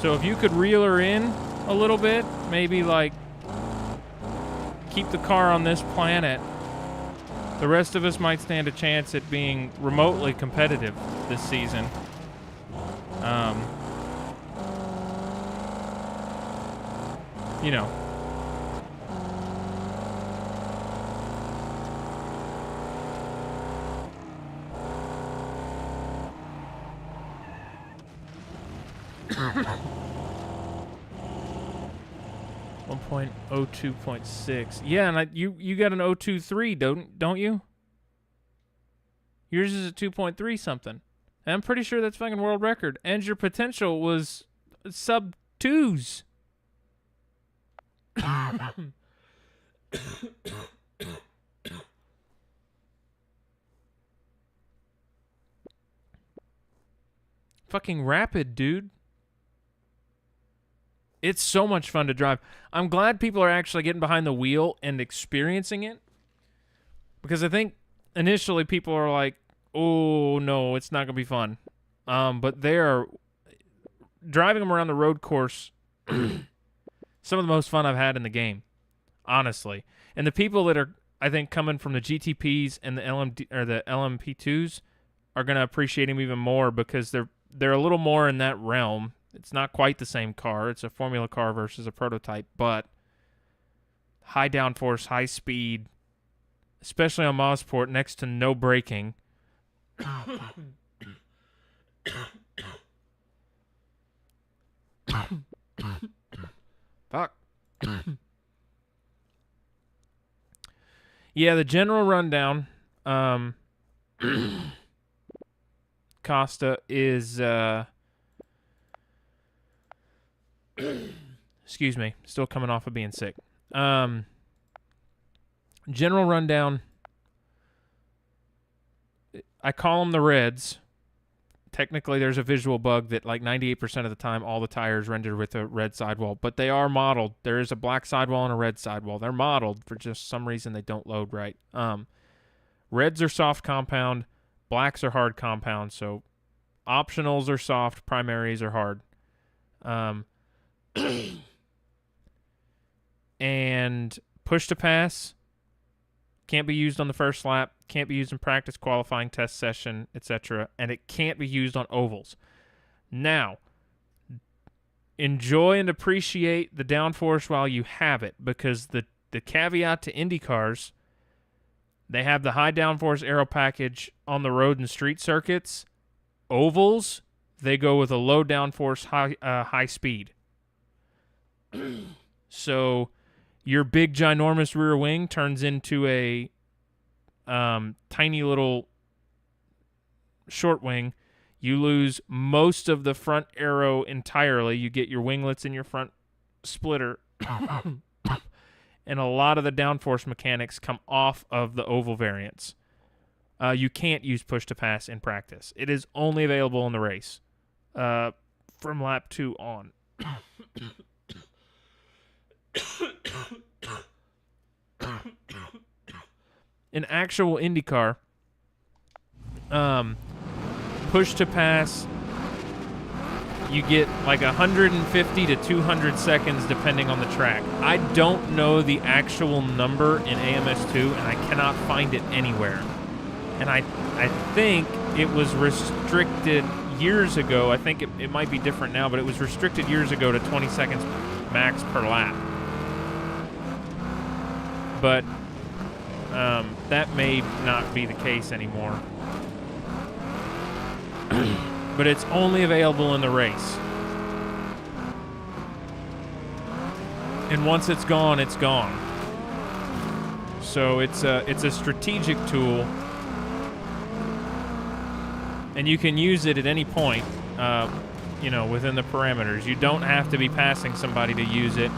So if you could reel her in a little bit, maybe like keep the car on this planet, the rest of us might stand a chance at being remotely competitive this season. You know. One 1.02.6. Yeah, and you got an 0.23, don't you? Yours is a 2.3 something. And I'm pretty sure that's fucking world record. And your potential was sub 2s. Fucking rapid, dude. It's so much fun to drive. I'm glad people are actually getting behind the wheel and experiencing it. Because I think initially people are like, oh, no, it's not going to be fun. But they are driving them around the road course. Some of the most fun I've had in the game, honestly. And the people that are, I think, coming from the GTPs and the LMP2s are going to appreciate them even more because they're a little more in that realm. It's not quite the same car. It's a formula car versus a prototype, but high downforce, high speed, especially on Mosport, next to no braking. Fuck. Yeah, the general rundown. Costa is excuse me, still coming off of being sick. General rundown. I call them the reds. Technically, there's a visual bug that like 98% of the time all the tires rendered with a red sidewall, but they are modeled. There is a black sidewall and a red sidewall. They're modeled for just some reason they don't load right. Reds are soft compound, blacks are hard compound, so optionals are soft, primaries are hard. And push to pass can't be used on the first lap, can't be used in practice, qualifying, test session, etc., and it can't be used on ovals. Now, enjoy and appreciate the downforce while you have it, because the caveat to Indy cars, they have the high downforce aero package on the road and street circuits. Ovals, they go with a low downforce, high speed. So your big ginormous rear wing turns into a tiny little short wing. You lose most of the front aero entirely. You get your winglets in your front splitter. And a lot of the downforce mechanics come off of the oval variants. You can't use push to pass in practice. It is only available in the race from lap 2 on. In actual IndyCar, push to pass, you get like 150 to 200 seconds depending on the track. I don't know the actual number in AMS2, and I cannot find it anywhere. And I think it was restricted years ago. I think it might be different now, but it was restricted years ago to 20 seconds max per lap. But that may not be the case anymore. But it's only available in the race. And once it's gone, it's gone. So it's a strategic tool. And you can use it at any point, within the parameters. You don't have to be passing somebody to use it.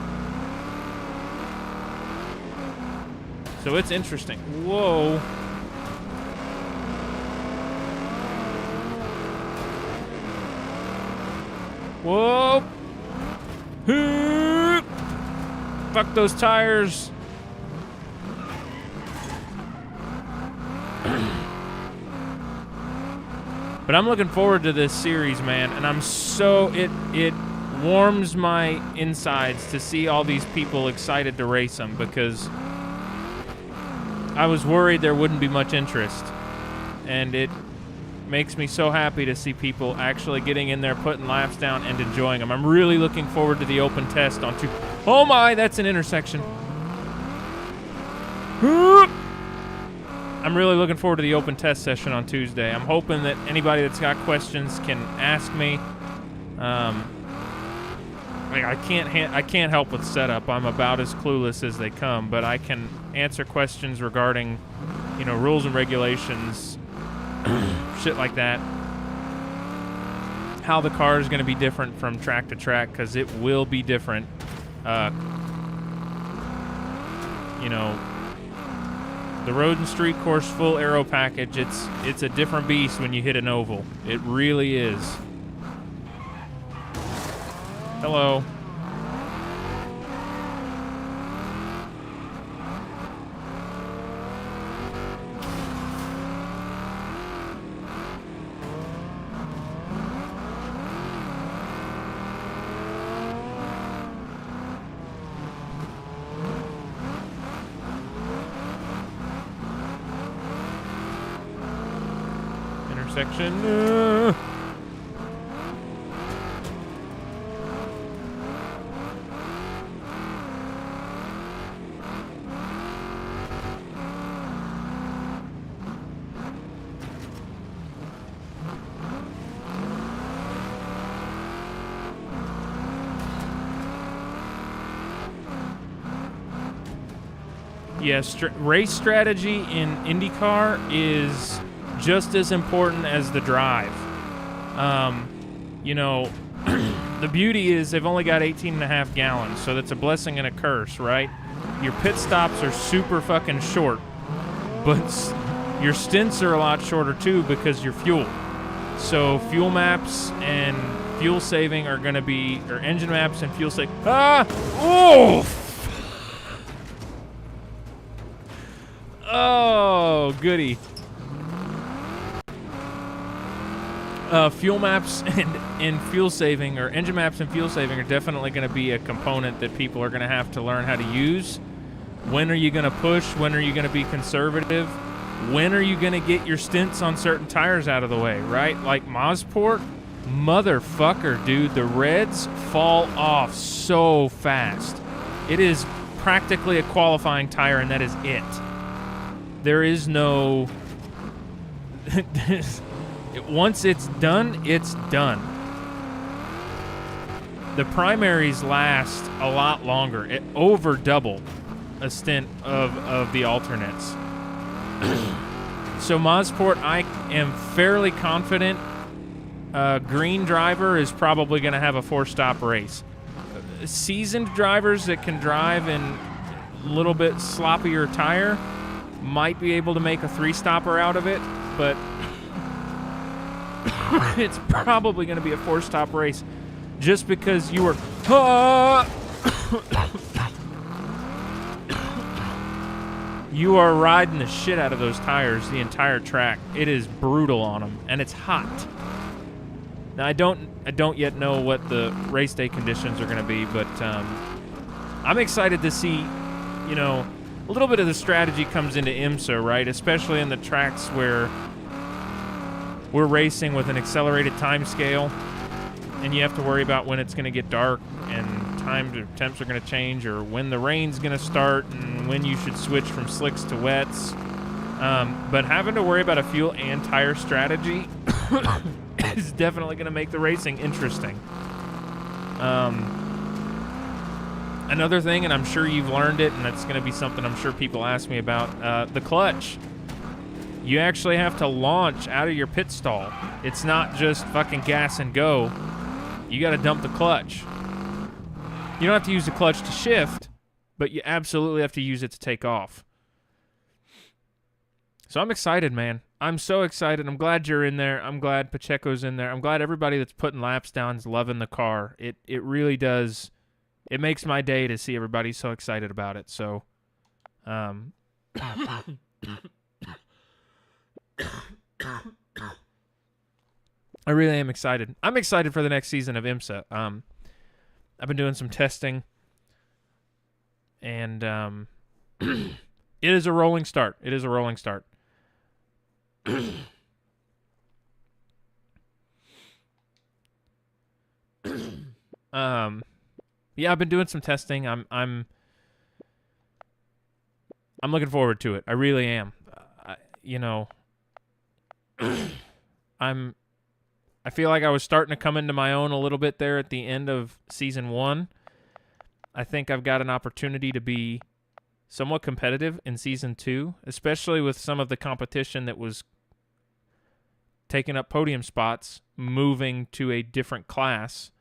So it's interesting. Whoa. Whoa. Fuck those tires. But I'm looking forward to this series, man, and I'm so it warms my insides to see all these people excited to race them, because I was worried there wouldn't be much interest, and it makes me so happy to see people actually getting in there, putting laps down, and enjoying them. I'm really looking forward to the open test on Tuesday. Oh my, that's an intersection. I'm really looking forward to the open test session on Tuesday. I'm hoping that anybody that's got questions can ask me. I can't help with setup. I'm about as clueless as they come, but I can answer questions regarding, rules and regulations, shit like that. How the car is going to be different from track to track, because it will be different. The road and street course full aero package, it's a different beast when you hit an oval. It really is. Hello. Intersection. race strategy in IndyCar is just as important as the drive. You know, the beauty is they've only got 18.5 gallons, so that's a blessing and a curse, right? Your pit stops are super fucking short, but your stints are a lot shorter too because you're fuel. So fuel maps and fuel saving are going to be, or engine maps and fuel saving. Oh, goody. Fuel maps and fuel saving, or engine maps and fuel saving, are definitely going to be a component that people are going to have to learn how to use. When are you going to push? When are you going to be conservative? When are you going to get your stints on certain tires out of the way, right? Like Mazeport, motherfucker, dude, the reds fall off so fast. It is practically a qualifying tire, and that is it. There is no... Once it's done, it's done. The primaries last a lot longer. It over double a stint of the alternates. So Mazeport, I am fairly confident green driver is probably going to have a 4-stop race. Seasoned drivers that can drive in a little bit sloppier tire might be able to make a 3-stopper out of it, but it's probably going to be a 4-stop race just because you are you are riding the shit out of those tires the entire track. It is brutal on them, and it's hot. Now I don't yet know what the race day conditions are going to be, but I'm excited to see, you know, a little bit of the strategy comes into IMSA, right? Especially in the tracks where we're racing with an accelerated time scale, and you have to worry about when it's going to get dark and temps are going to change, or when the rain's going to start, and when you should switch from slicks to wets. But having to worry about a fuel and tire strategy is definitely going to make the racing interesting. Another thing, and I'm sure you've learned it, and that's going to be something I'm sure people ask me about, the clutch. You actually have to launch out of your pit stall. It's not just fucking gas and go. You got to dump the clutch. You don't have to use the clutch to shift, but you absolutely have to use it to take off. So I'm excited, man. I'm so excited. I'm glad you're in there. I'm glad Pacheco's in there. I'm glad everybody that's putting laps down is loving the car. It really does. It makes my day to see everybody so excited about it. So, I really am excited. I'm excited for the next season of IMSA. I've been doing some testing, and it is a rolling start. It is a rolling start. Yeah, I've been doing some testing. I'm looking forward to it. I really am. I feel like I was starting to come into my own a little bit there at the end of season 1. I think I've got an opportunity to be somewhat competitive in season 2, especially with some of the competition that was taking up podium spots, moving to a different class.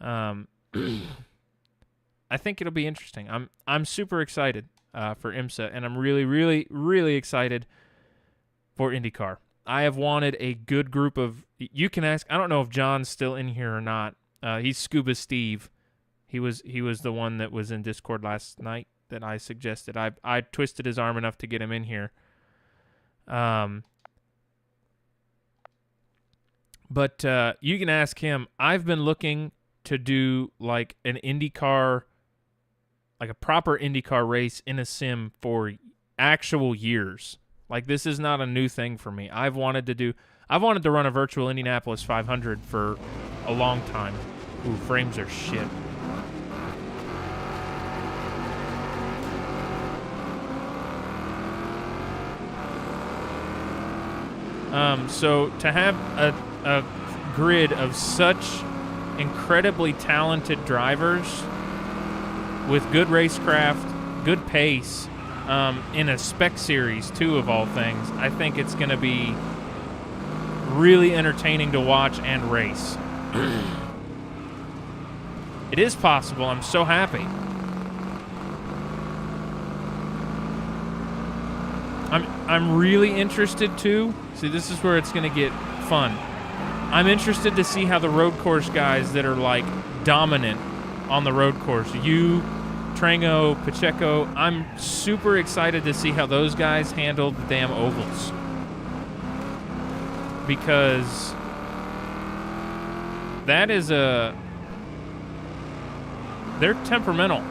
I think it'll be interesting. I'm super excited for IMSA, and I'm really, really, really excited for IndyCar. I have wanted a good group of... You can ask... I don't know if John's still in here or not. He's Scuba Steve. He was the one that was in Discord last night that I suggested. I twisted his arm enough to get him in here. But you can ask him. I've been looking to do like an IndyCar, like a proper IndyCar race in a sim for actual years. Like, this is not a new thing for me. I've wanted to run a virtual Indianapolis 500 for a long time. Ooh, frames are shit. So to have a grid of such incredibly talented drivers with good racecraft, good pace, in a spec series too, of all things. I think it's going to be really entertaining to watch and race. It is possible. I'm so happy. I'm really interested too. See, this is where it's going to get fun. I'm interested to see how the road course guys that are like dominant on the road course, you, Trango, Pacheco, I'm super excited to see how those guys handle the damn ovals. Because that is they're temperamental.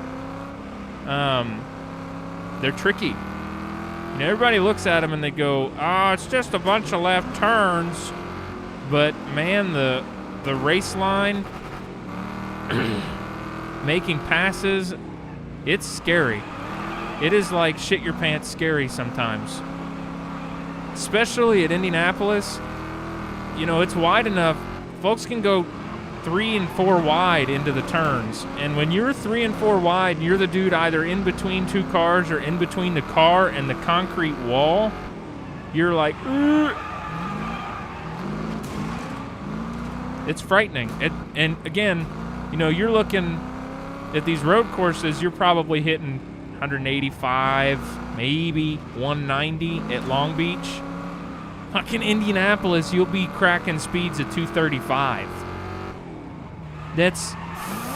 They're tricky. You know, everybody looks at them and they go, "Oh, it's just a bunch of left turns." But man, the race line, making passes, it's scary. It is like shit your pants scary sometimes. Especially at Indianapolis. You know, it's wide enough. Folks can go 3 and 4 wide into the turns. And when you're 3 and 4 wide, and you're the dude either in between two cars or in between the car and the concrete wall, you're like, ugh. It's frightening. And again, you know, you're looking at these road courses, you're probably hitting 185, maybe 190 at Long Beach. Fucking Indianapolis, you'll be cracking speeds at 235. That's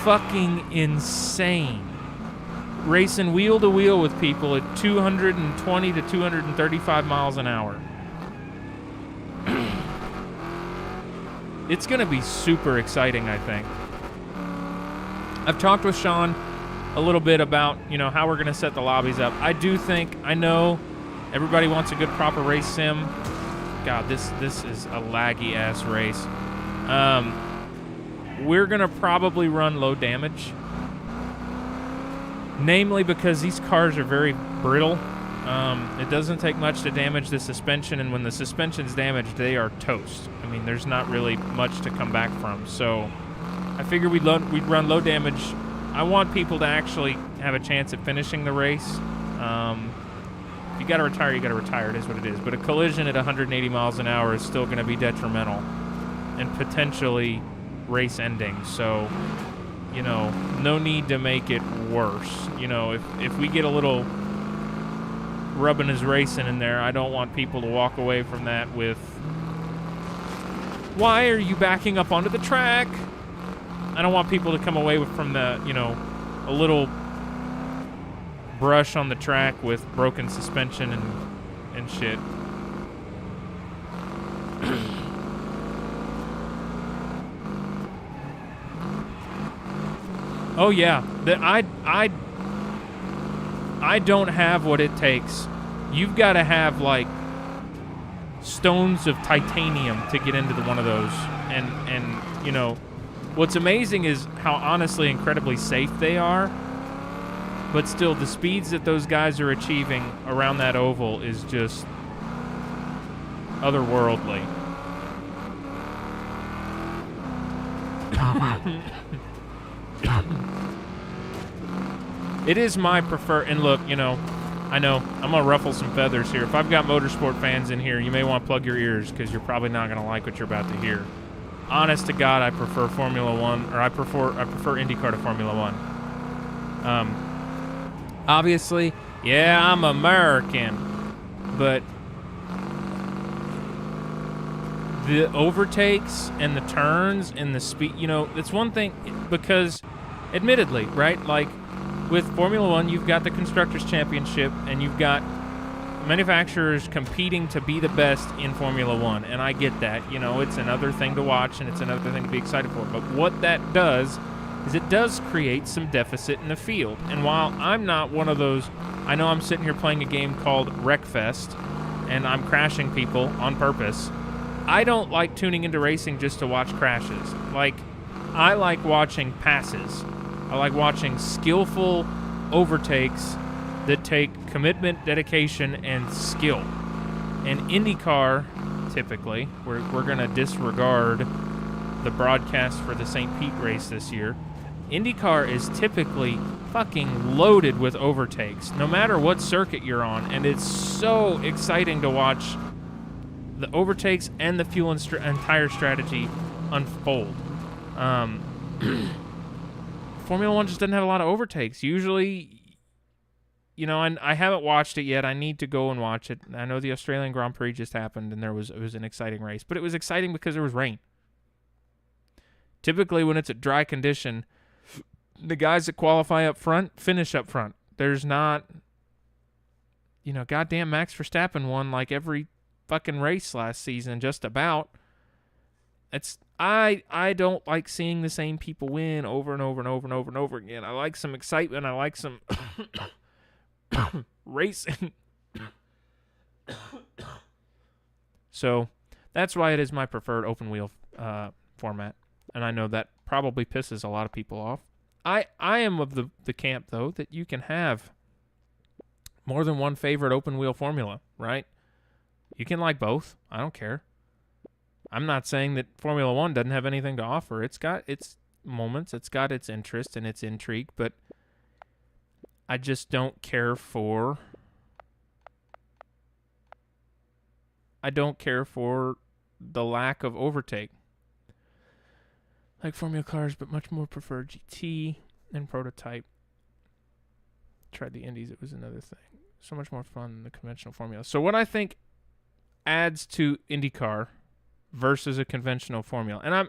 fucking insane. Racing wheel to wheel with people at 220 to 235 miles an hour. It's going to be super exciting, I think. I've talked with Sean a little bit about, you know, how we're going to set the lobbies up. I know everybody wants a good proper race sim. God, this is a laggy ass race. We're going to probably run low damage. Namely because these cars are very brittle. It doesn't take much to damage the suspension, and when the suspension's damaged, they are toast. I mean, there's not really much to come back from. So I figured we'd run low damage. I want people to actually have a chance at finishing the race. If you got to retire, you got to retire. It is what it is. But a collision at 180 miles an hour is still going to be detrimental and potentially race-ending. So, you know, no need to make it worse. You know, if we get a little rubbing his racing in there, I don't want people to walk away from that with, "Why are you backing up onto the track?" I don't want people to come away from the, you know, a little brush on the track with broken suspension and shit. Oh yeah, I don't have what it takes. You've got to have like stones of titanium to get into one of those. And you know, what's amazing is how honestly incredibly safe they are. But still, the speeds that those guys are achieving around that oval is just otherworldly. It is my preferred, and look, you know, I know I'm going to ruffle some feathers here. If I've got motorsport fans in here, you may want to plug your ears because you're probably not going to like what you're about to hear. Honest to God, I prefer Formula One, or I prefer IndyCar to Formula One. Obviously, yeah, I'm American, but the overtakes and the turns and the speed, you know, it's one thing because, admittedly, right, like with Formula One, you've got the Constructors' Championship and you've got manufacturers competing to be the best in Formula One, and I get that. You know, it's another thing to watch and it's another thing to be excited for, but what that does is it does create some deficit in the field. And while I'm not one of those, I know I'm sitting here playing a game called Wreckfest, and I'm crashing people on purpose. I don't like tuning into racing just to watch crashes. Like, I like watching passes. I like watching skillful overtakes that take commitment, dedication, and skill. And IndyCar, typically, we're going to disregard the broadcast for the St. Pete race this year. IndyCar is typically fucking loaded with overtakes, no matter what circuit you're on, and it's so exciting to watch the overtakes and the fuel and entire strategy unfold. Formula One just doesn't have a lot of overtakes. Usually, you know, and I haven't watched it yet. I need to go and watch it. I know the Australian Grand Prix just happened, and it was an exciting race, but it was exciting because there was rain. Typically, when it's a dry condition, the guys that qualify up front finish up front. There's not, you know, goddamn Max Verstappen won like every fucking race last season, just about. I don't like seeing the same people win over and over and over and over and over again. I like some excitement. I like some racing. So that's why it is my preferred open wheel format. And I know that probably pisses a lot of people off. I am of the camp, though, that you can have more than one favorite open wheel formula, right? You can like both. I don't care. I'm not saying that Formula One doesn't have anything to offer. It's got its moments. It's got its interest and its intrigue, but I just don't care for... I don't care for the lack of overtake. Like Formula cars, but much more prefer GT and prototype. Tried the Indies, it was another thing. So much more fun than the conventional formula. So what I think adds to IndyCar versus a conventional formula, and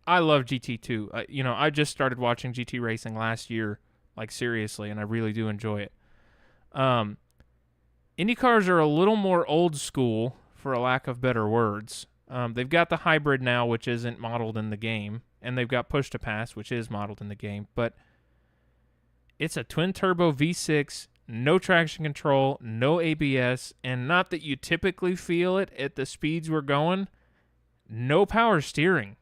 I love GT too. You know, I just started watching GT racing last year, like seriously, and I really do enjoy it. IndyCars are a little more old school, for a lack of better words. They've got the hybrid now, which isn't modeled in the game, and they've got push to pass, which is modeled in the game, but it's a twin-turbo V6, no traction control, no ABS, and not that you typically feel it at the speeds we're going, no power steering.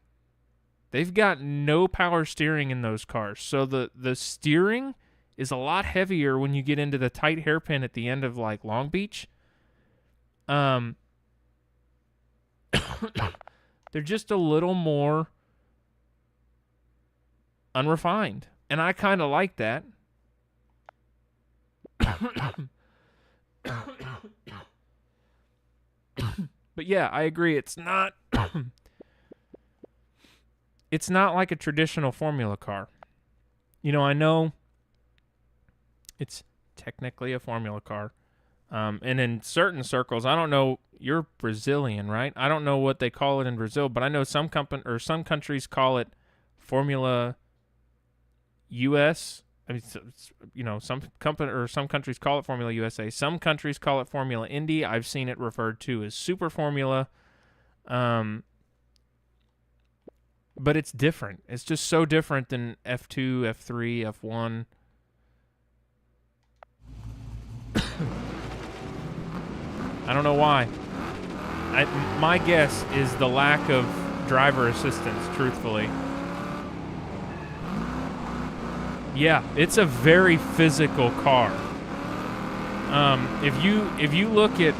They've got no power steering in those cars, so the steering is a lot heavier when you get into the tight hairpin at the end of, like, Long Beach. They're just a little more unrefined, and I kind of like that. But yeah, I agree. It's not it's not like a traditional formula car. You know, I know it's technically a formula car. And in certain circles, I don't know, you're Brazilian, right? I don't know what they call it in Brazil, but I know some countries call it Formula US. I mean, you know, some countries call it Formula USA. Some countries call it Formula Indy. I've seen it referred to as Super Formula. But it's different. It's just so different than F2, F3, F1. I don't know why. My guess is the lack of driver assistance, truthfully. Yeah, it's a very physical car. If you look at...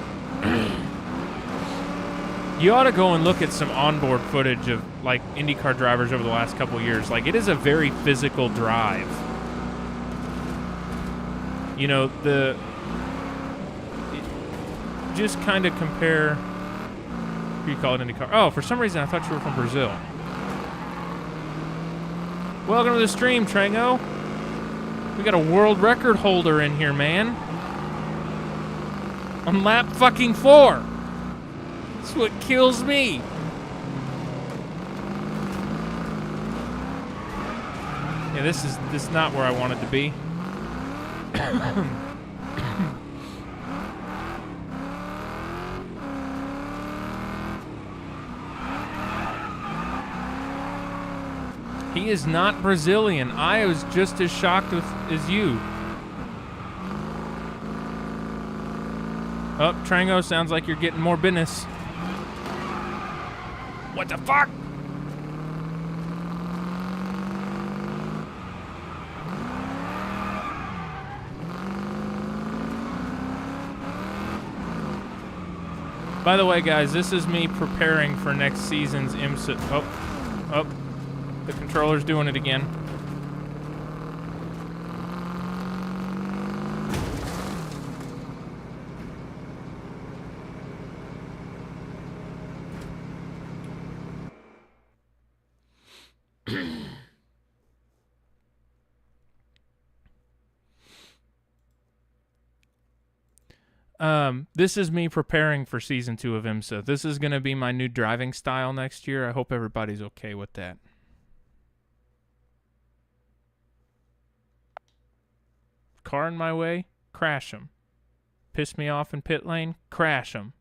you ought to go and look at some onboard footage of, like, IndyCar drivers over the last couple of years. Like, it is a very physical drive. You know, just kind of compare... What do you call it, IndyCar? Oh, for some reason I thought you were from Brazil. Welcome to the stream, Trango. We got a world record holder in here, man. On lap fucking 4. That's what kills me. Yeah, this is not where I wanted to be. He is not Brazilian. I was just as shocked as you. Oh, Trango, sounds like you're getting more business. What the fuck? By the way, guys, this is me preparing for next season's IMSA. Oh. The controller's doing it again. This is me preparing for season 2 of IMSA. This is going to be my new driving style next year. I hope everybody's okay with that. Car in my way, crash them. Piss me off in pit lane, crash them.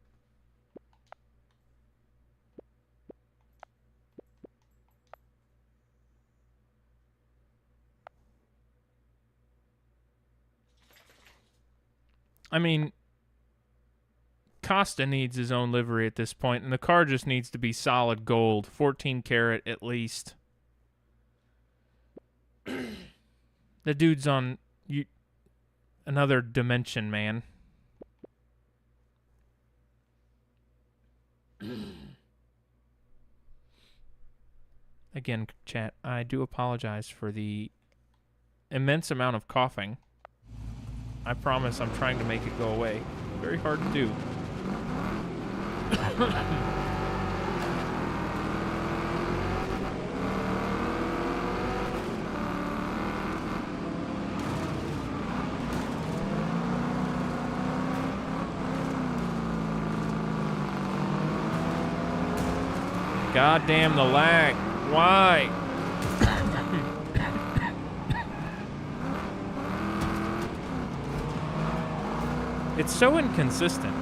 I mean, Costa needs his own livery at this point, and the car just needs to be solid gold, 14 karat at least. The dude's on another dimension, man. Again, chat, I do apologize for the immense amount of coughing. I promise I'm trying to make it go away. Very hard to do. God damn the lag. Why? It's so inconsistent.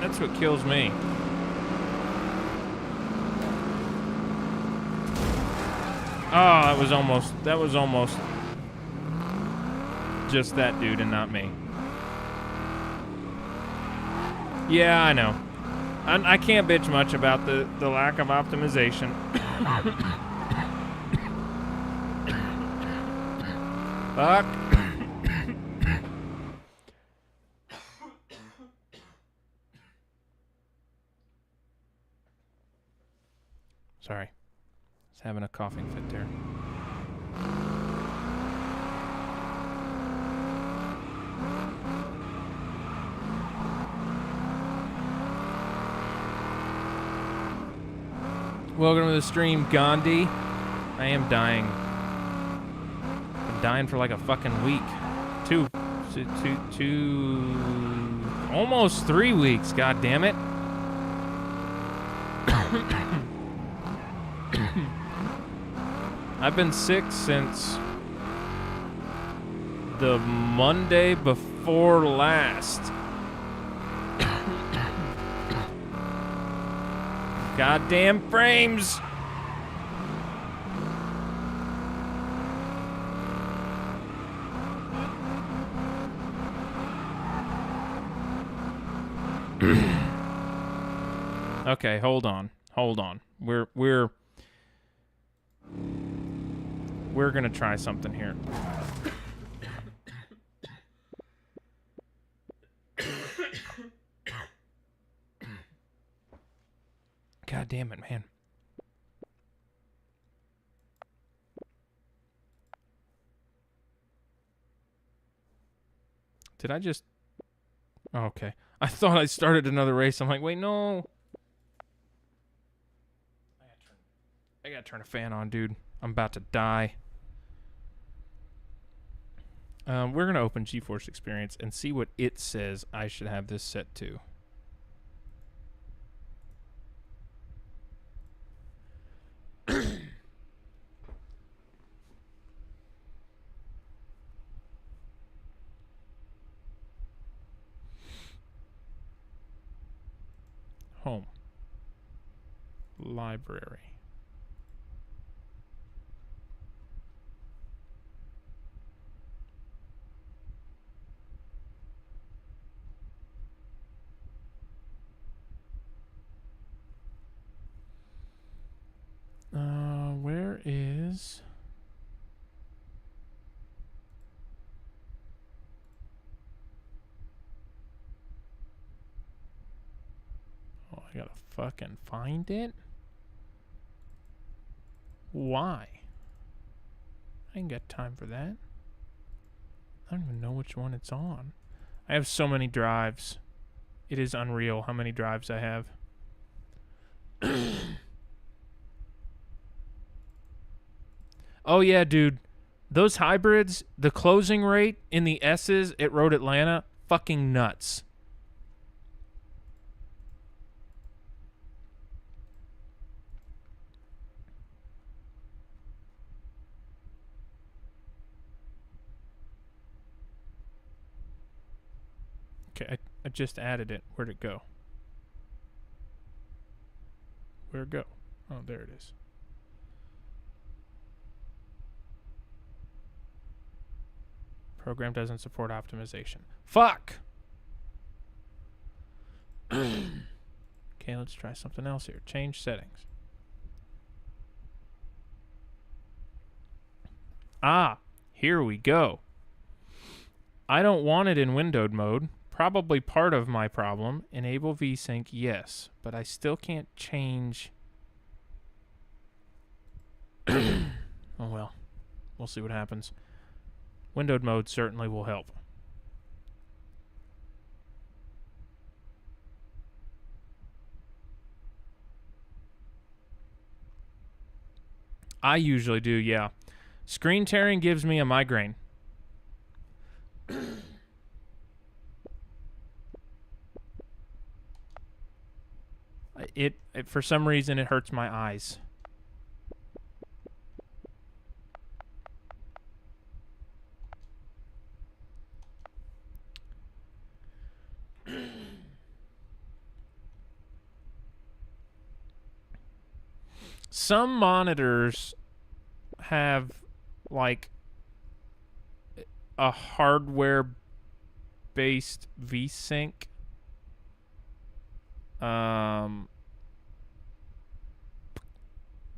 That's what kills me. Oh, that was almost just that dude and not me. Yeah, I know. I can't bitch much about the lack of optimization. Fuck. Sorry. I was having a coughing fit there. Welcome to the stream, Gandhi. I am dying. Been dying for like a fucking week. Two, almost 3 weeks, god damn it. I've been sick since the Monday before last. Goddamn frames! Okay, hold on. We're gonna try something here. God damn it, man. Did I just... Oh, okay. I thought I started another race. I'm like, wait, no. I gotta turn a fan on, dude. I'm about to die. We're gonna open GeForce Experience and see what it says I should have this set to. Home. Library. Where is... Oh, I gotta fucking find it? Why? I ain't got time for that. I don't even know which one it's on. I have so many drives. It is unreal how many drives I have. Oh yeah, dude. Those hybrids, the closing rate in the S's at Road Atlanta, fucking nuts. Okay, I just added it. Where'd it go? Where'd it go? Oh, there it is. Program doesn't support optimization. Fuck! Okay, let's try something else here. Change settings. Ah, here we go. I don't want it in windowed mode. Probably part of my problem. Enable VSync, yes. But I still can't change... Oh well. We'll see what happens. Windowed mode certainly will help. I usually do, yeah. Screen tearing gives me a migraine. It for some reason it hurts my eyes. Some monitors have like a hardware based VSync.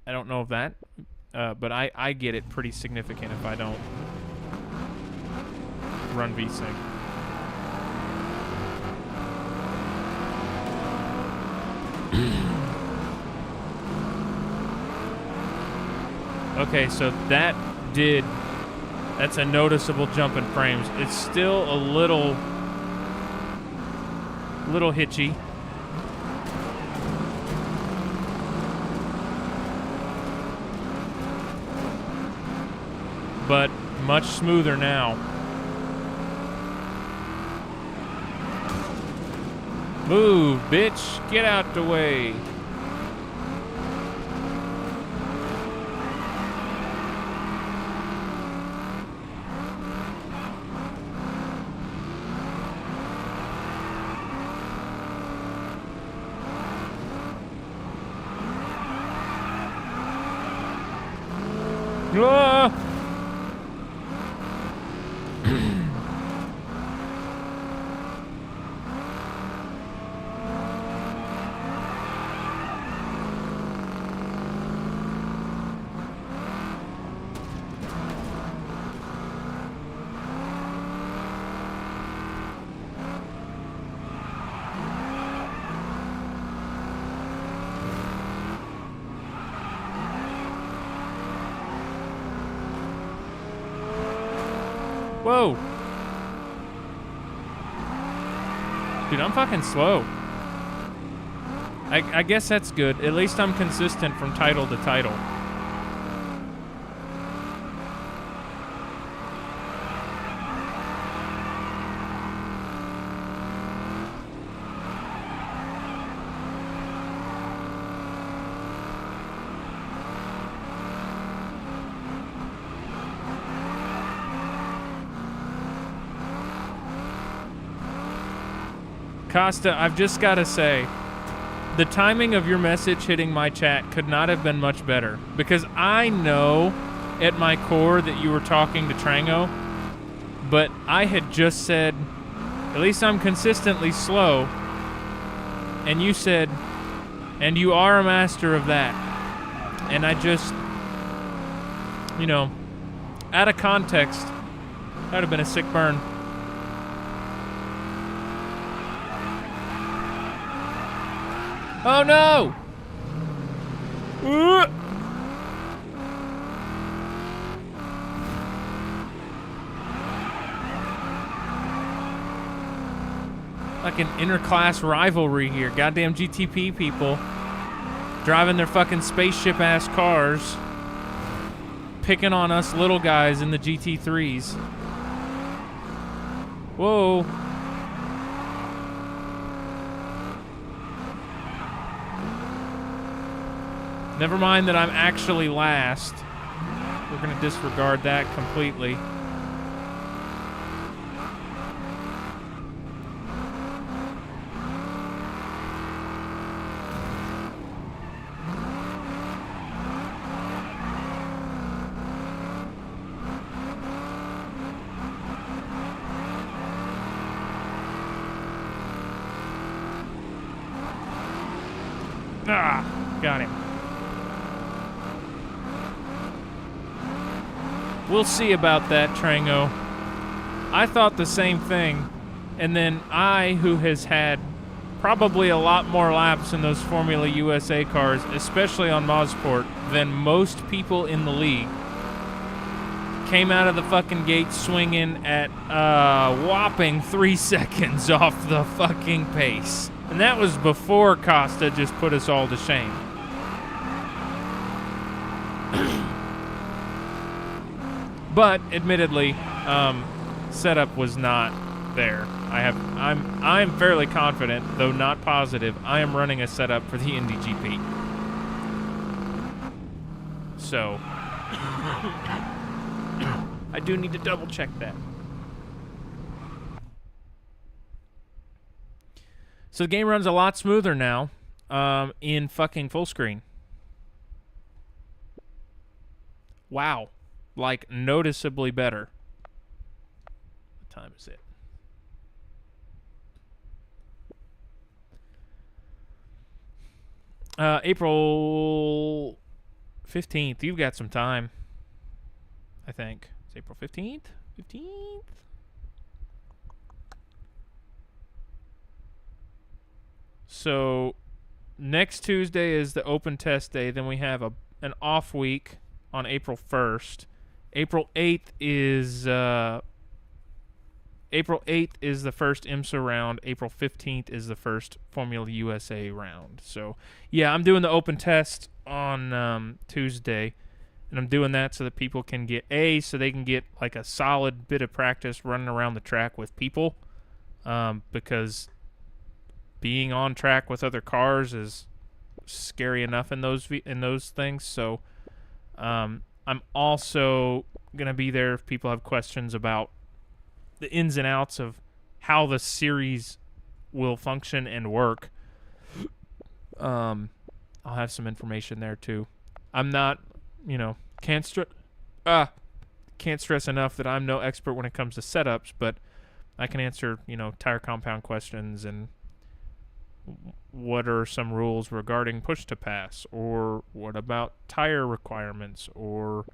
I don't know if that, but I get it pretty significant if I don't run VSync. Okay, so that's a noticeable jump in frames. It's still a little hitchy. But much smoother now. Move, bitch. Get out the way. Ah! Whoa. Dude, I'm fucking slow. I guess that's good. At least I'm consistent from title to title. Costa, I've just got to say, the timing of your message hitting my chat could not have been much better. Because I know at my core that you were talking to Trango, but I had just said, at least I'm consistently slow. And you said, and you are a master of that. And I just, you know, out of context, that would have been a sick burn. Oh no! Like an interclass rivalry here. Goddamn GTP people driving their fucking spaceship ass cars. picking on us little guys in the GT3s. Whoa. Never mind that I'm actually last. We're going to disregard that completely. Ah, got him. We'll see about that, Trango. I thought the same thing, and then I, who has had probably a lot more laps in those Formula USA cars, especially on Mosport, than most people in the league, came out of the fucking gate swinging at whopping 3 seconds off the fucking pace. And that was before Costa just put us all to shame. But admittedly, setup was not there. I'm fairly confident, though not positive, I am running a setup for the Indy GP. So I do need to double check that. So the game runs a lot smoother now in fucking full screen. Wow. Like, noticeably better. What time is it? April 15th. You've got some time, I think. It's April 15th? 15th? So next Tuesday is the open test day. Then we have an off week on April 1st. April 8th is the first IMSA round. April 15th is the first Formula USA round. So yeah, I'm doing the open test on Tuesday, and I'm doing that so that people can get so they can get like a solid bit of practice running around the track with people, because being on track with other cars is scary enough in those things. So I'm also going to be there if people have questions about the ins and outs of how the series will function and work. I'll have some information there too. I'm not, can't stress enough that I'm no expert when it comes to setups, but I can answer, tire compound questions and what are some rules regarding push to pass, or what about tire requirements, or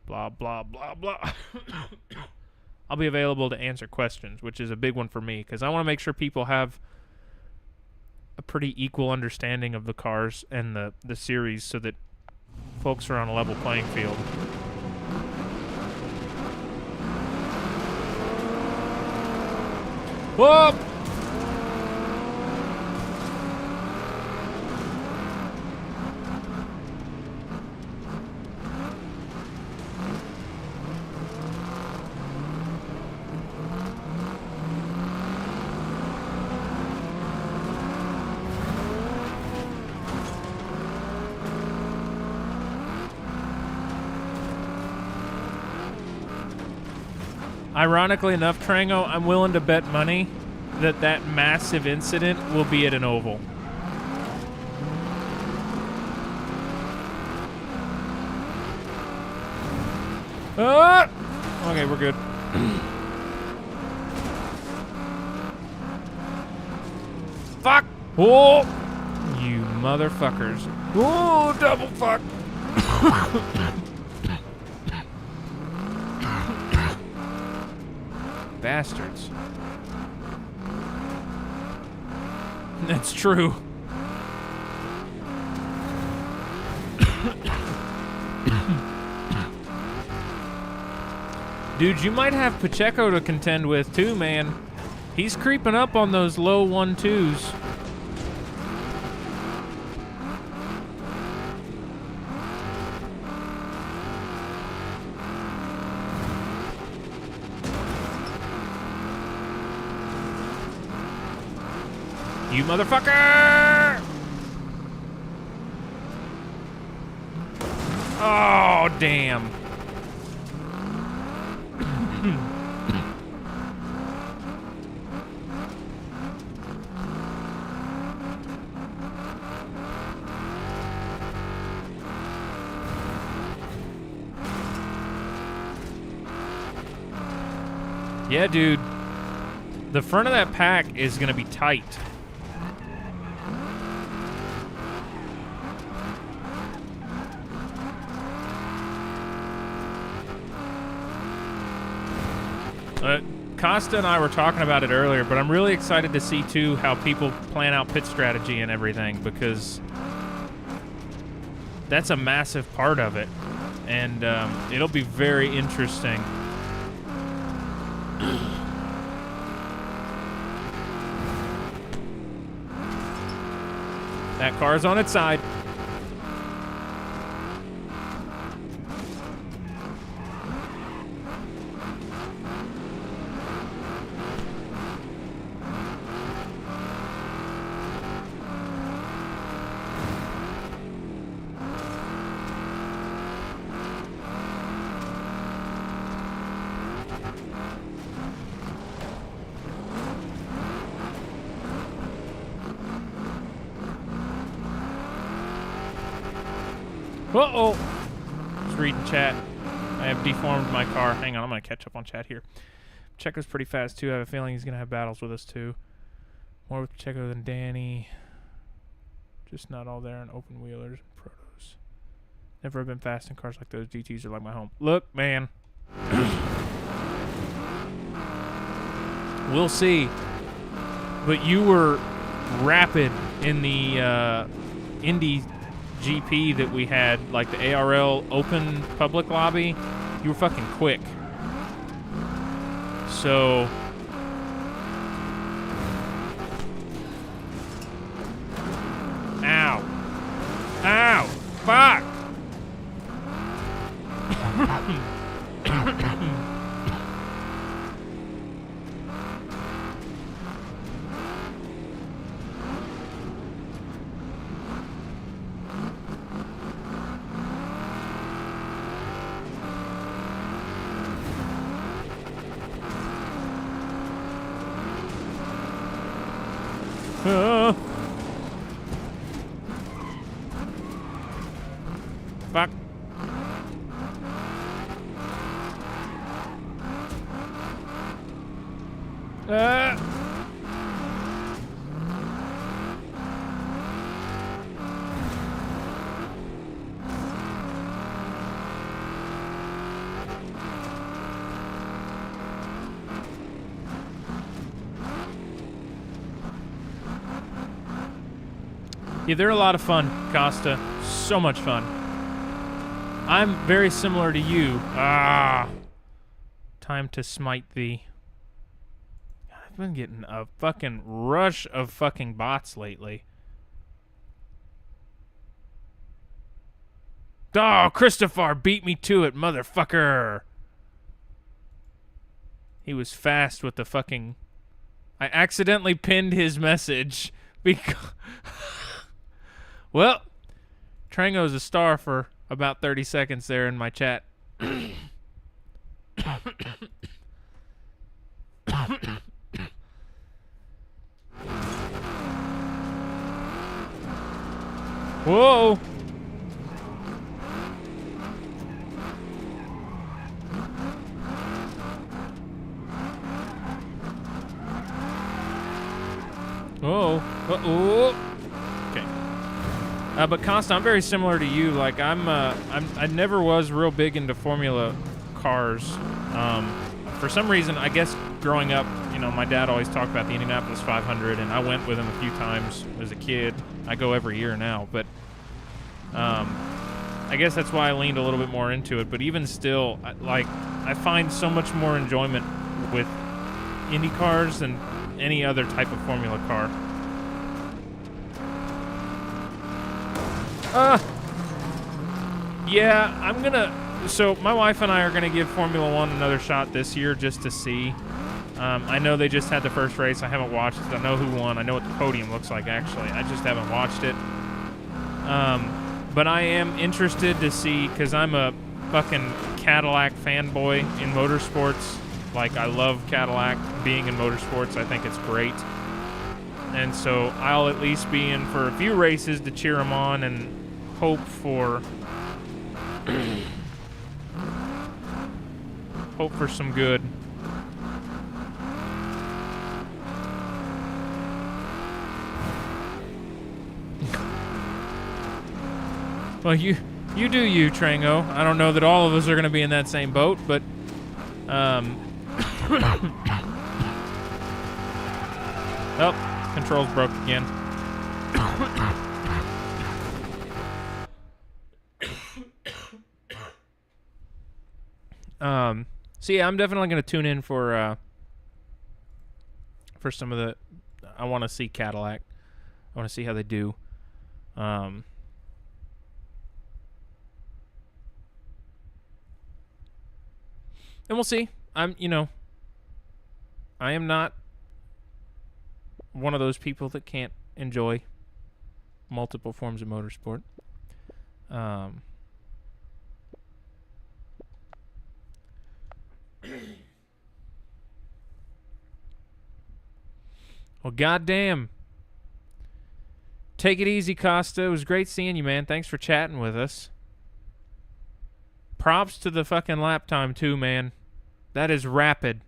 blah, blah, blah, blah. I'll be available to answer questions, which is a big one for me, because I want to make sure people have a pretty equal understanding of the cars and the series so that folks are on a level playing field. Whoa! Ironically enough, Trango, I'm willing to bet money that massive incident will be at an oval. Okay, we're good. Fuck! Oh! You motherfuckers. Oh, double fuck! Bastards. That's true. Dude, you might have Pacheco to contend with too, man. He's creeping up on those low 1-2s. You motherfucker! Oh, damn. Yeah, dude. The front of that pack is going to be tight. Costa and I were talking about it earlier, but I'm really excited to see, too, how people plan out pit strategy and everything, because that's a massive part of it, and it'll be very interesting. That car's on its side. Uh-oh. Just reading chat. I have deformed my car. Hang on, I'm going to catch up on chat here. Checo's pretty fast, too. I have a feeling he's going to have battles with us, too. More with Checo than Danny. Just not all there in open wheelers and protos. Never have been fast in cars like those. GTs are like my home. Look, man. We'll see. But you were rapid in the Indy GP that we had, like the ARL open public lobby. You were fucking quick. So ow. Ow. Fuck. Fuck. Yeah, they're a lot of fun, Costa. So much fun. I'm very similar to you. Time to smite thee. I've been getting a fucking rush of fucking bots lately. Oh, Christopher beat me to it, motherfucker. He was fast with the fucking... I accidentally pinned his message because... Well, Trango's a star for about 30 seconds there in my chat. Whoa! Whoa! Uh-oh! Okay. But Costa, I'm very similar to you. Like I never was real big into Formula cars. For some reason, I guess growing up, you know, my dad always talked about the Indianapolis 500, and I went with him a few times as a kid. I go every year now, but I guess that's why I leaned a little bit more into it. But even still, I find so much more enjoyment with Indy cars than any other type of Formula car. Yeah, I'm gonna... So my wife and I are gonna give Formula One another shot this year just to see. I know they just had the first race. I haven't watched it. I know who won. I know what the podium looks like, actually. I just haven't watched it. But I am interested to see, because I'm a fucking Cadillac fanboy in motorsports. Like, I love Cadillac being in motorsports. I think it's great. And so I'll at least be in for a few races to cheer them on and hope for some good. Well, you do you, Trango. I don't know that all of us are going to be in that same boat, but oh, controls broke again. So yeah, I'm definitely going to tune in for some of the. I want to see Cadillac. I want to see how they do. And we'll see. I am not one of those people that can't enjoy multiple forms of motorsport. Well, goddamn. Take it easy, Costa. It was great seeing you, man. Thanks for chatting with us. Props to the fucking lap time, too, man. That is rapid.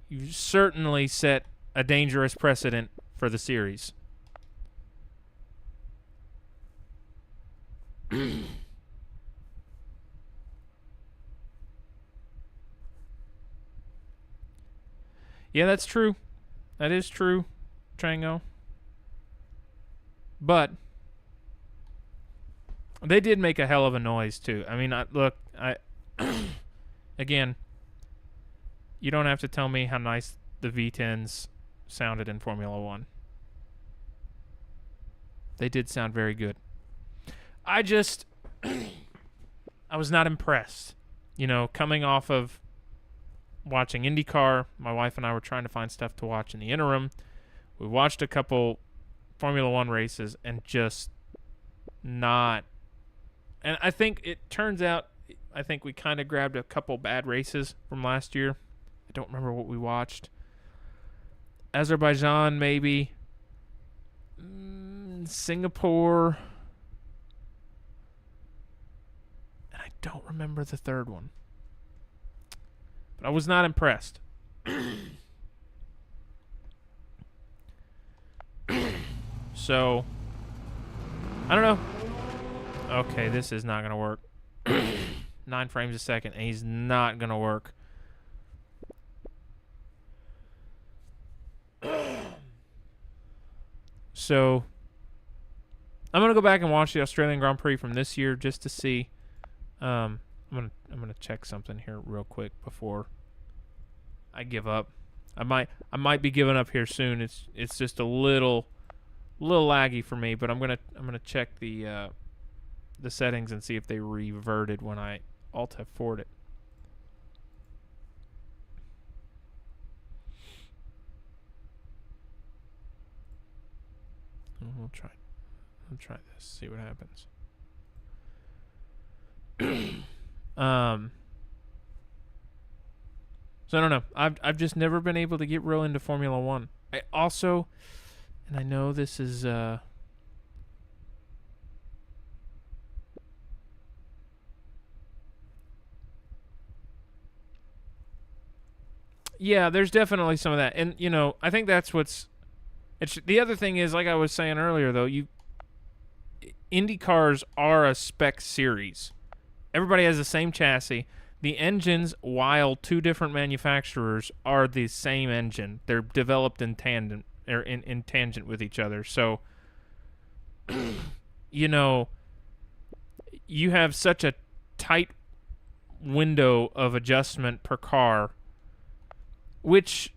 You certainly set a dangerous precedent for the series. Yeah, that's true. That is true, Trango. But they did make a hell of a noise, too. I mean, again, you don't have to tell me how nice the V10s sounded in Formula One. They did sound very good. I was not impressed. Coming off of watching IndyCar, my wife and I were trying to find stuff to watch in the interim. We watched a couple Formula One races and just not. And I think it turns out, I think we kind of grabbed a couple bad races from last year. I don't remember what we watched. Azerbaijan, maybe. Singapore. And I don't remember the third one. But I was not impressed. So, I don't know. Okay, this is not going to work. 9 frames a second, and he's not going to work. So, I'm going to go back and watch the Australian Grand Prix from this year just to see. I'm gonna check something here real quick before I give up. I might be giving up here soon. It's just a little laggy for me, but I'm gonna check the settings and see if they reverted when I Alt F4'd it. We'll try this. See what happens. So I don't know. I've just never been able to get real into Formula One. I also, and I know this is yeah, there's definitely some of that. And I think that's it's the other thing is, like I was saying earlier though, Indy cars are a spec series. Everybody has the same chassis. The engines, while two different manufacturers, are the same engine. They're developed in tandem or in tangent with each other. So, you have such a tight window of adjustment per car, which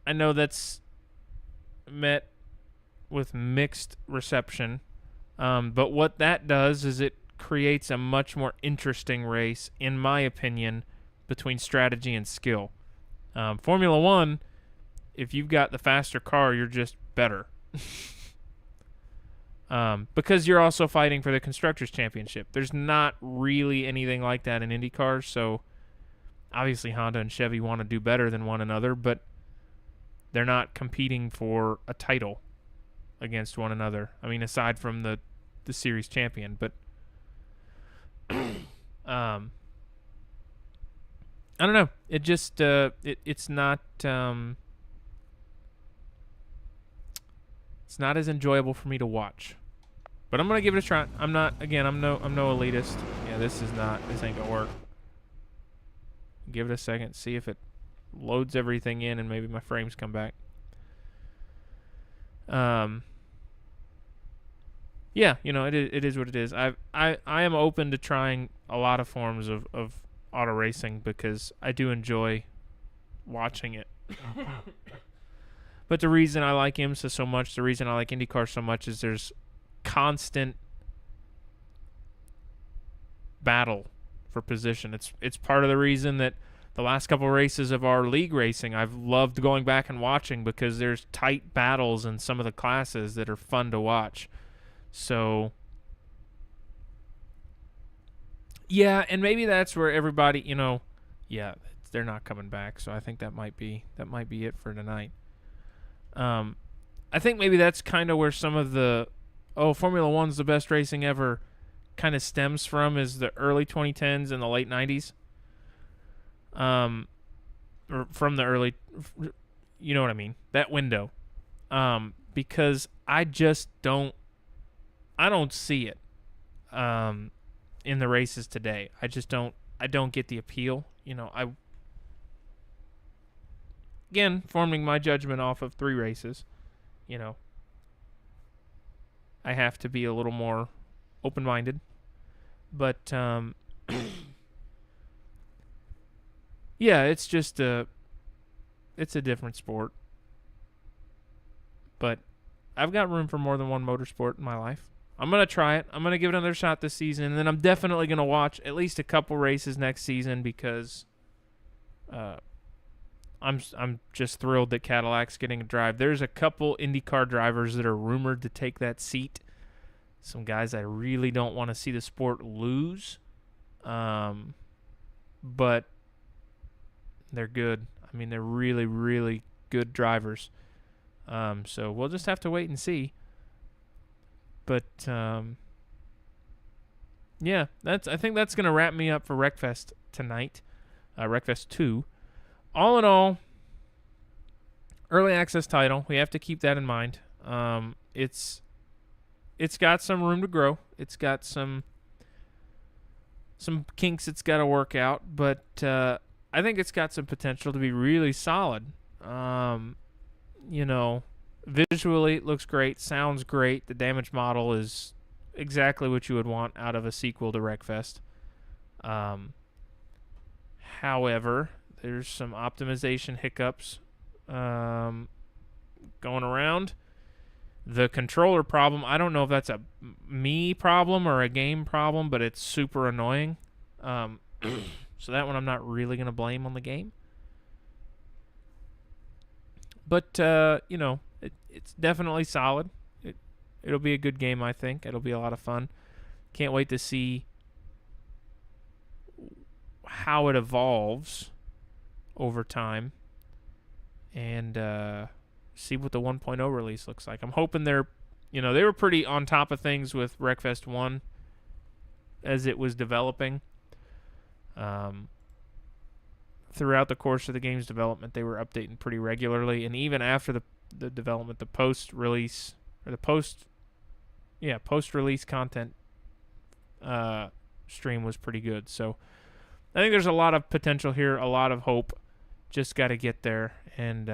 I know that's met with mixed reception. But what that does is it creates a much more interesting race, in my opinion, between strategy and skill. Formula One, if you've got the faster car, you're just better. Because you're also fighting for the Constructors' Championship. There's not really anything like that in IndyCar, so obviously Honda and Chevy want to do better than one another, but they're not competing for a title against one another. I mean, aside from the series champion, but I don't know. It just it's not as enjoyable for me to watch. But I'm gonna give it a try. I'm no elitist. Yeah, this ain't gonna work. Give it a second, see if it loads everything in, and maybe my frames come back. Yeah, it is what it is. I am open to trying a lot of forms of auto racing because I do enjoy watching it. But the reason I like IMSA so much, the reason I like IndyCar so much is there's constant battle for position. It's part of the reason that the last couple of races of our league racing I've loved going back and watching, because there's tight battles in some of the classes that are fun to watch. So yeah, and maybe that's where everybody, yeah, they're not coming back, so I think that might be it for tonight. I think maybe that's kind of where some of the Formula One's the best racing ever kind of stems from, is the early 2010s and the late 90s. Or from the early, you know what I mean, that window. Because I just don't see it in the races today. I don't get the appeal. Again, forming my judgment off of 3 races, I have to be a little more open-minded. But yeah, it's just it's a different sport. But I've got room for more than one motorsport in my life. I'm going to try it. I'm going to give it another shot this season, and then I'm definitely going to watch at least a couple races next season, because I'm just thrilled that Cadillac's getting a drive. There's a couple IndyCar drivers that are rumored to take that seat. Some guys I really don't want to see the sport lose. But they're good. I mean, they're really, really good drivers. So we'll just have to wait and see. But yeah, I think that's going to wrap me up for Wreckfest tonight. Wreckfest 2. All in all, early access title. We have to keep that in mind. It's got some room to grow. It's got some kinks it's got to work out, but I think it's got some potential to be really solid. Visually it looks great, sounds great. The damage model is exactly what you would want out of a sequel to Wreckfest. However, there's some optimization hiccups going around. The controller problem, I don't know if that's a me problem or a game problem, but it's super annoying. So that one I'm not really going to blame on the game. But, it's definitely solid. It'll be a good game, I think. It'll be a lot of fun. Can't wait to see how it evolves over time, and see what the 1.0 release looks like. I'm hoping they were pretty on top of things with Wreckfest 1 as it was developing. Throughout the course of the game's development, they were updating pretty regularly, and even after the development, the post-release or post-release content stream was pretty good. So I think there's a lot of potential here, a lot of hope. Just got to get there, and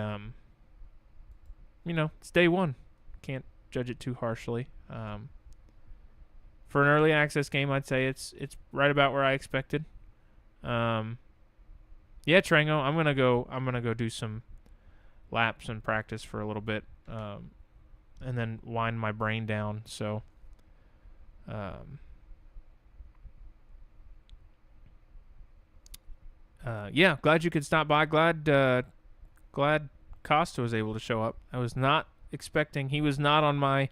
it's day one. Can't judge it too harshly. For an early access game, I'd say it's right about where I expected. Yeah, Trango, I'm gonna go do some laps and practice for a little bit, and then wind my brain down. So, yeah, glad you could stop by. Glad Costa was able to show up. I was not expecting. He was not on my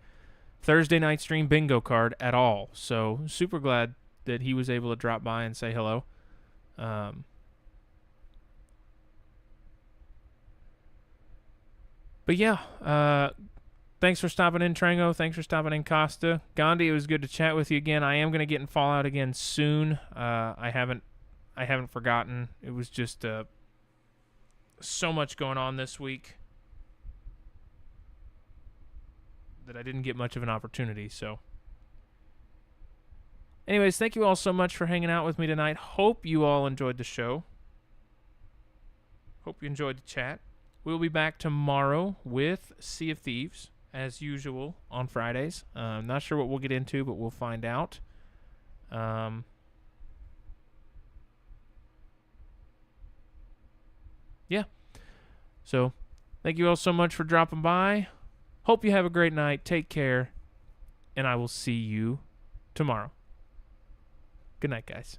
Thursday night stream bingo card at all. So super glad that he was able to drop by and say hello. But yeah, thanks for stopping in, Trango. Thanks for stopping in, Costa. Gandhi, it was good to chat with you again. I am going to get in Fallout again soon. I haven't forgotten. It was just so much going on this week that I didn't get much of an opportunity. So anyways, thank you all so much for hanging out with me tonight. Hope you all enjoyed the show. Hope you enjoyed the chat. We'll be back tomorrow with Sea of Thieves, as usual, on Fridays. Not sure what we'll get into, but we'll find out. Yeah. So, thank you all so much for dropping by. Hope you have a great night. Take care. And I will see you tomorrow. Good night, guys.